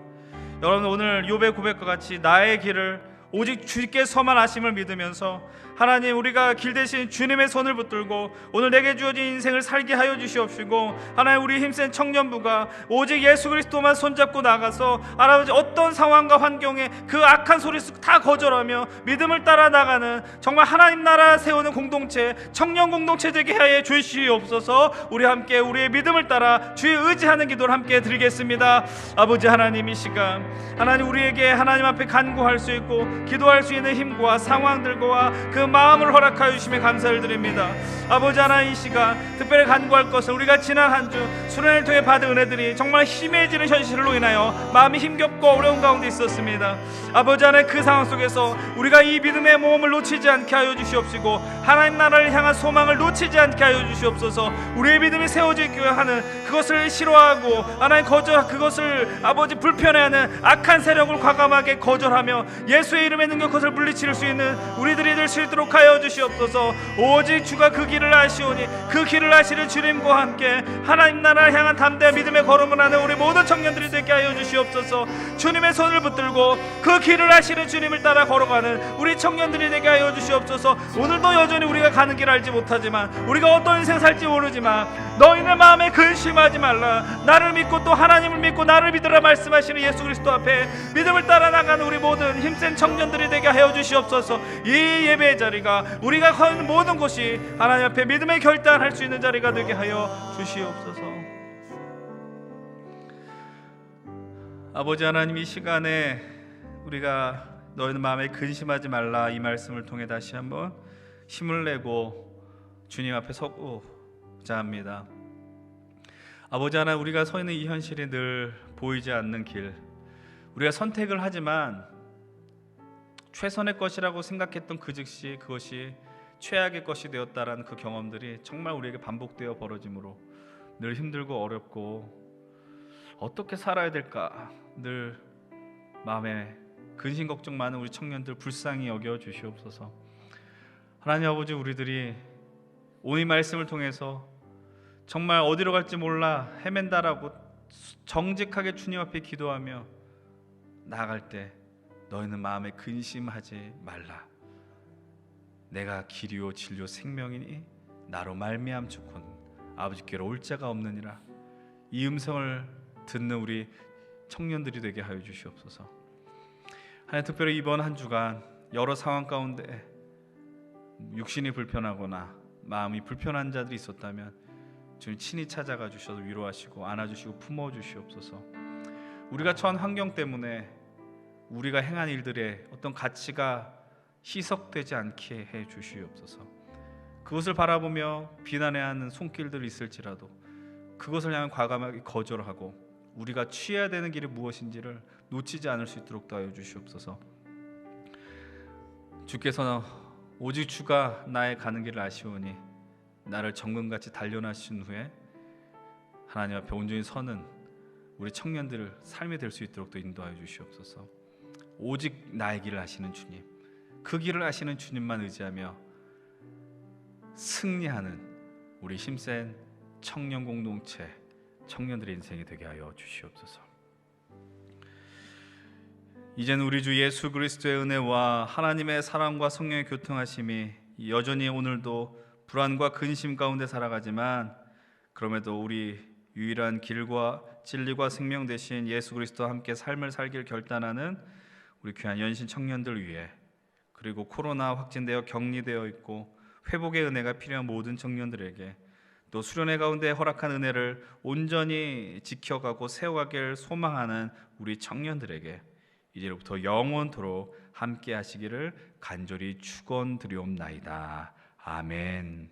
여러분, 오늘 욥의 고백과 같이 나의 길을 오직 주께서만 아심을 믿으면서 하나님, 우리가 길 대신 주님의 손을 붙들고 오늘 내게 주어진 인생을 살게 하여 주시옵시고, 하나님, 우리 힘센 청년부가 오직 예수 그리스도만 손잡고 나가서 할아버지 어떤 상황과 환경에 그 악한 소리 다 거절하며 믿음을 따라 나가는 정말 하나님 나라 세우는 공동체, 청년 공동체 되게 하여 주시옵소서. 우리 함께 우리의 믿음을 따라 주의 의지하는 기도를 함께 드리겠습니다. 아버지 하나님, 이 시간 하나님, 우리에게 하나님 앞에 간구할 수 있고 기도할 수 있는 힘과 상황들과 그 마음을 허락하여 주심에 감사를 드립니다. 아버지 하나님, 이 시간 특별히 간구할 것은 우리가 지난 한 주 수련회를 통해 받은 은혜들이 정말 심해지는 현실로 인하여 마음이 힘겹고 어려운 가운데 있었습니다. 아버지 하나님, 그 상황 속에서 우리가 이 믿음의 모험을 놓치지 않게 하여 주시옵시고 하나님 나라를 향한 소망을 놓치지 않게 하여 주시옵소서. 우리의 믿음이 세워지게 하는 그것을 싫어하고 하나님 그것을 아버지 불편해하는 악한 세력을 과감하게 거절하며 예수의 이름의 능력 그것을 물리칠 수 있는 우리들이 될 수 있도록 하여 주시옵소서. 오직 주가 그 길을 아시오니 그 길을 아시는 주님과 함께 하나님 나라를 향한 담대한 믿음의 걸음을 하는 우리 모든 청년들이 되게 하여 주시옵소서. 주님의 손을 붙들고 그 길을 아시는 주님을 따라 걸어가는 우리 청년들이 되게 하여 주시옵소서. 오늘도 여전히 우리가 가는 길을 알지 못하지만, 우리가 어떤 인생 살지 모르지만, 너희는 마음에 근심하지 말라, 나를 믿고 또 하나님을 믿고 나를 믿으라 말씀하시는 예수 그리스도 앞에 믿음을 따라 나가는 우리 모든 힘센 청년들이 되게 하여 주시옵소서. 이 예배의 자리가 우리가 가는 모든 곳이 하나님 앞에 믿음의 결단할 수 있는 자리가 되게 하여 주시옵소서. 아버지 하나님, 이 시간에 우리가 너희는 마음에 근심하지 말라 이 말씀을 통해 다시 한번 힘을 내고 주님 앞에 서고자 합니다. 아버지 하나님, 우리가 서 있는 이 현실이 늘 보이지 않는 길, 우리가 선택을 하지만 최선의 것이라고 생각했던 그 즉시 그것이 최악의 것이 되었다라는 그 경험들이 정말 우리에게 반복되어 벌어지므로 늘 힘들고 어렵고 어떻게 살아야 될까 늘 마음에 근심 걱정 많은 우리 청년들 불쌍히 여겨 주시옵소서. 하나님 아버지, 우리들이 오늘 이 말씀을 통해서 정말 어디로 갈지 몰라 헤맨다라고 정직하게 주님 앞에 기도하며 나아갈 때 너희는 마음에 근심하지 말라, 내가 길이요 진리요 생명이니 나로 말미암초건 아버지께로 올 자가 없느니라. 이 음성을 듣는 우리 청년들이 되게 하여 주시옵소서. 하나님, 특별히 이번 한 주간 여러 상황 가운데 육신이 불편하거나 마음이 불편한 자들이 있었다면 주님 친히 찾아가 주셔서 위로하시고 안아주시고 품어주시옵소서. 우리가 처한 환경 때문에 우리가 행한 일들의 어떤 가치가 희석되지 않게 해 주시옵소서. 그것을 바라보며 비난해야 하는 손길들이 있을지라도 그것을 향한 과감하게 거절하고 우리가 취해야 되는 길이 무엇인지를 놓치지 않을 수 있도록 도와여 주시옵소서. 주께서 오직 주가 나의 가는 길을 아시오니 나를 정금같이 단련하신 후에 하나님 앞에 온전히 서는 우리 청년들을 삶이 될 수 있도록 또 인도하여 주시옵소서. 오직 나의 길을 아시는 주님, 그 길을 아시는 주님만 의지하며 승리하는 우리 힘센 청년 공동체, 청년들의 인생이 되게 하여 주시옵소서. 이제는 우리 주 예수 그리스도의 은혜와 하나님의 사랑과 성령의 교통하심이 여전히 오늘도 불안과 근심 가운데 살아가지만, 그럼에도 우리 유일한 길과 진리와 생명 되신 예수 그리스도와 함께 삶을 살길 결단하는 우리 귀한 연신 청년들 위해, 그리고 코로나 확진되어 격리되어 있고 회복의 은혜가 필요한 모든 청년들에게, 또 수련회 가운데 허락한 은혜를 온전히 지켜가고 세워가길 소망하는 우리 청년들에게 이제로부터 영원토록 함께 하시기를 간절히 축원드리옵나이다. 아멘.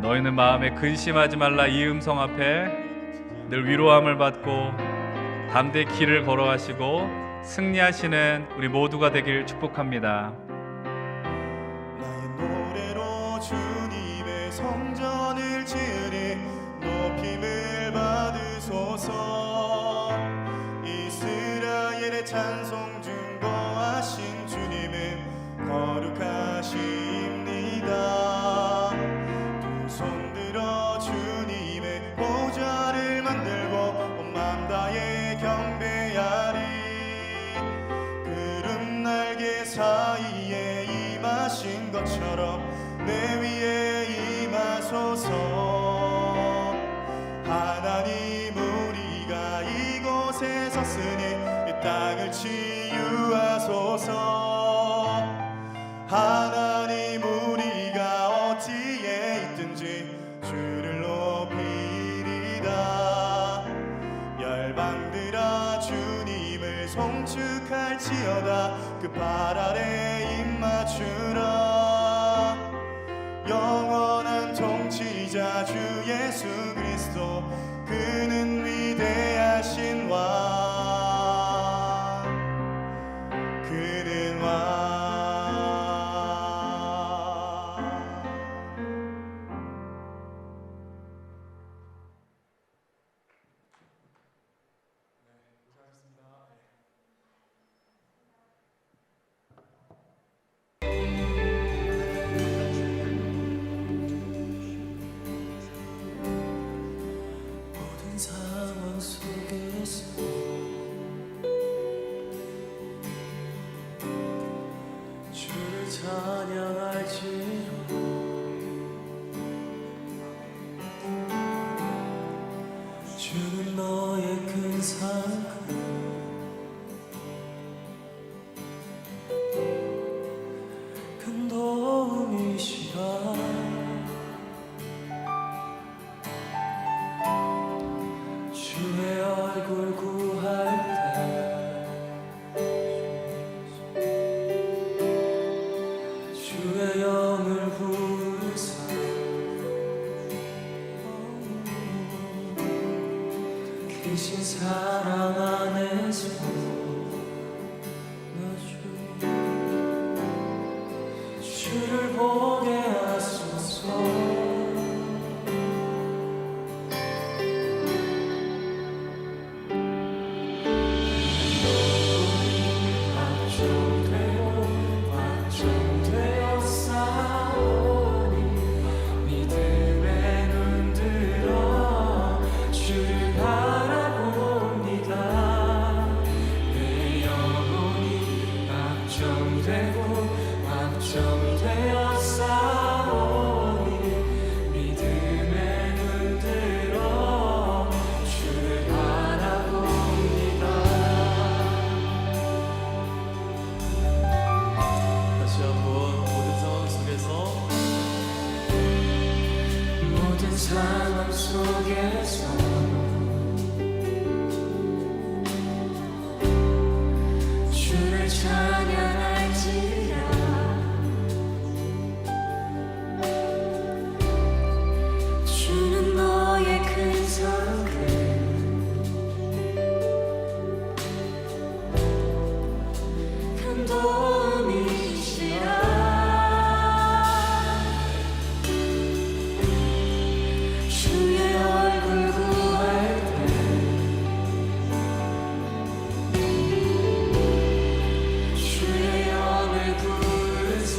너희는 마음에 근심하지 말라 이 음성 앞에 늘 위로함을 받고 담대히 길을 걸어가시고 승리하시는 우리 모두가 되길 축복합니다. 나의 노래로 주님의 성전을 지으리 높임을 받으소서. 이스라엘의 찬송 중거하신 주님은 거룩하십니다. 두 손 들어 주님 것처럼 내 위에 임하소서. 하나님 우리가 이곳에 섰으니 이 땅을 치유하소서. 하나님 우리가 어디에 있든지 주를 높이리다. 열방들아 주님을 송축할지어다. 그 발 아래 입 맞추라. 영원한 통치자 주 예수 그리스도, 그는 위대하신 왕, 그는 왕. 모든 상황 속에서 주를 찬양할지로 주는 너의 큰 상급 큰 도움이시라. 주의 얼굴 구할 때 주의 영을 부르사 크신 사랑 안에서 주를 보게 하소서. 상황 속에서 주를 찬양할지라. 주는 너의 큰 성금 큰 도움이시라. 주의 얼굴 구할 때 주의 영을 부르사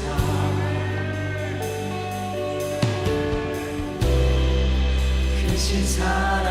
크신 사랑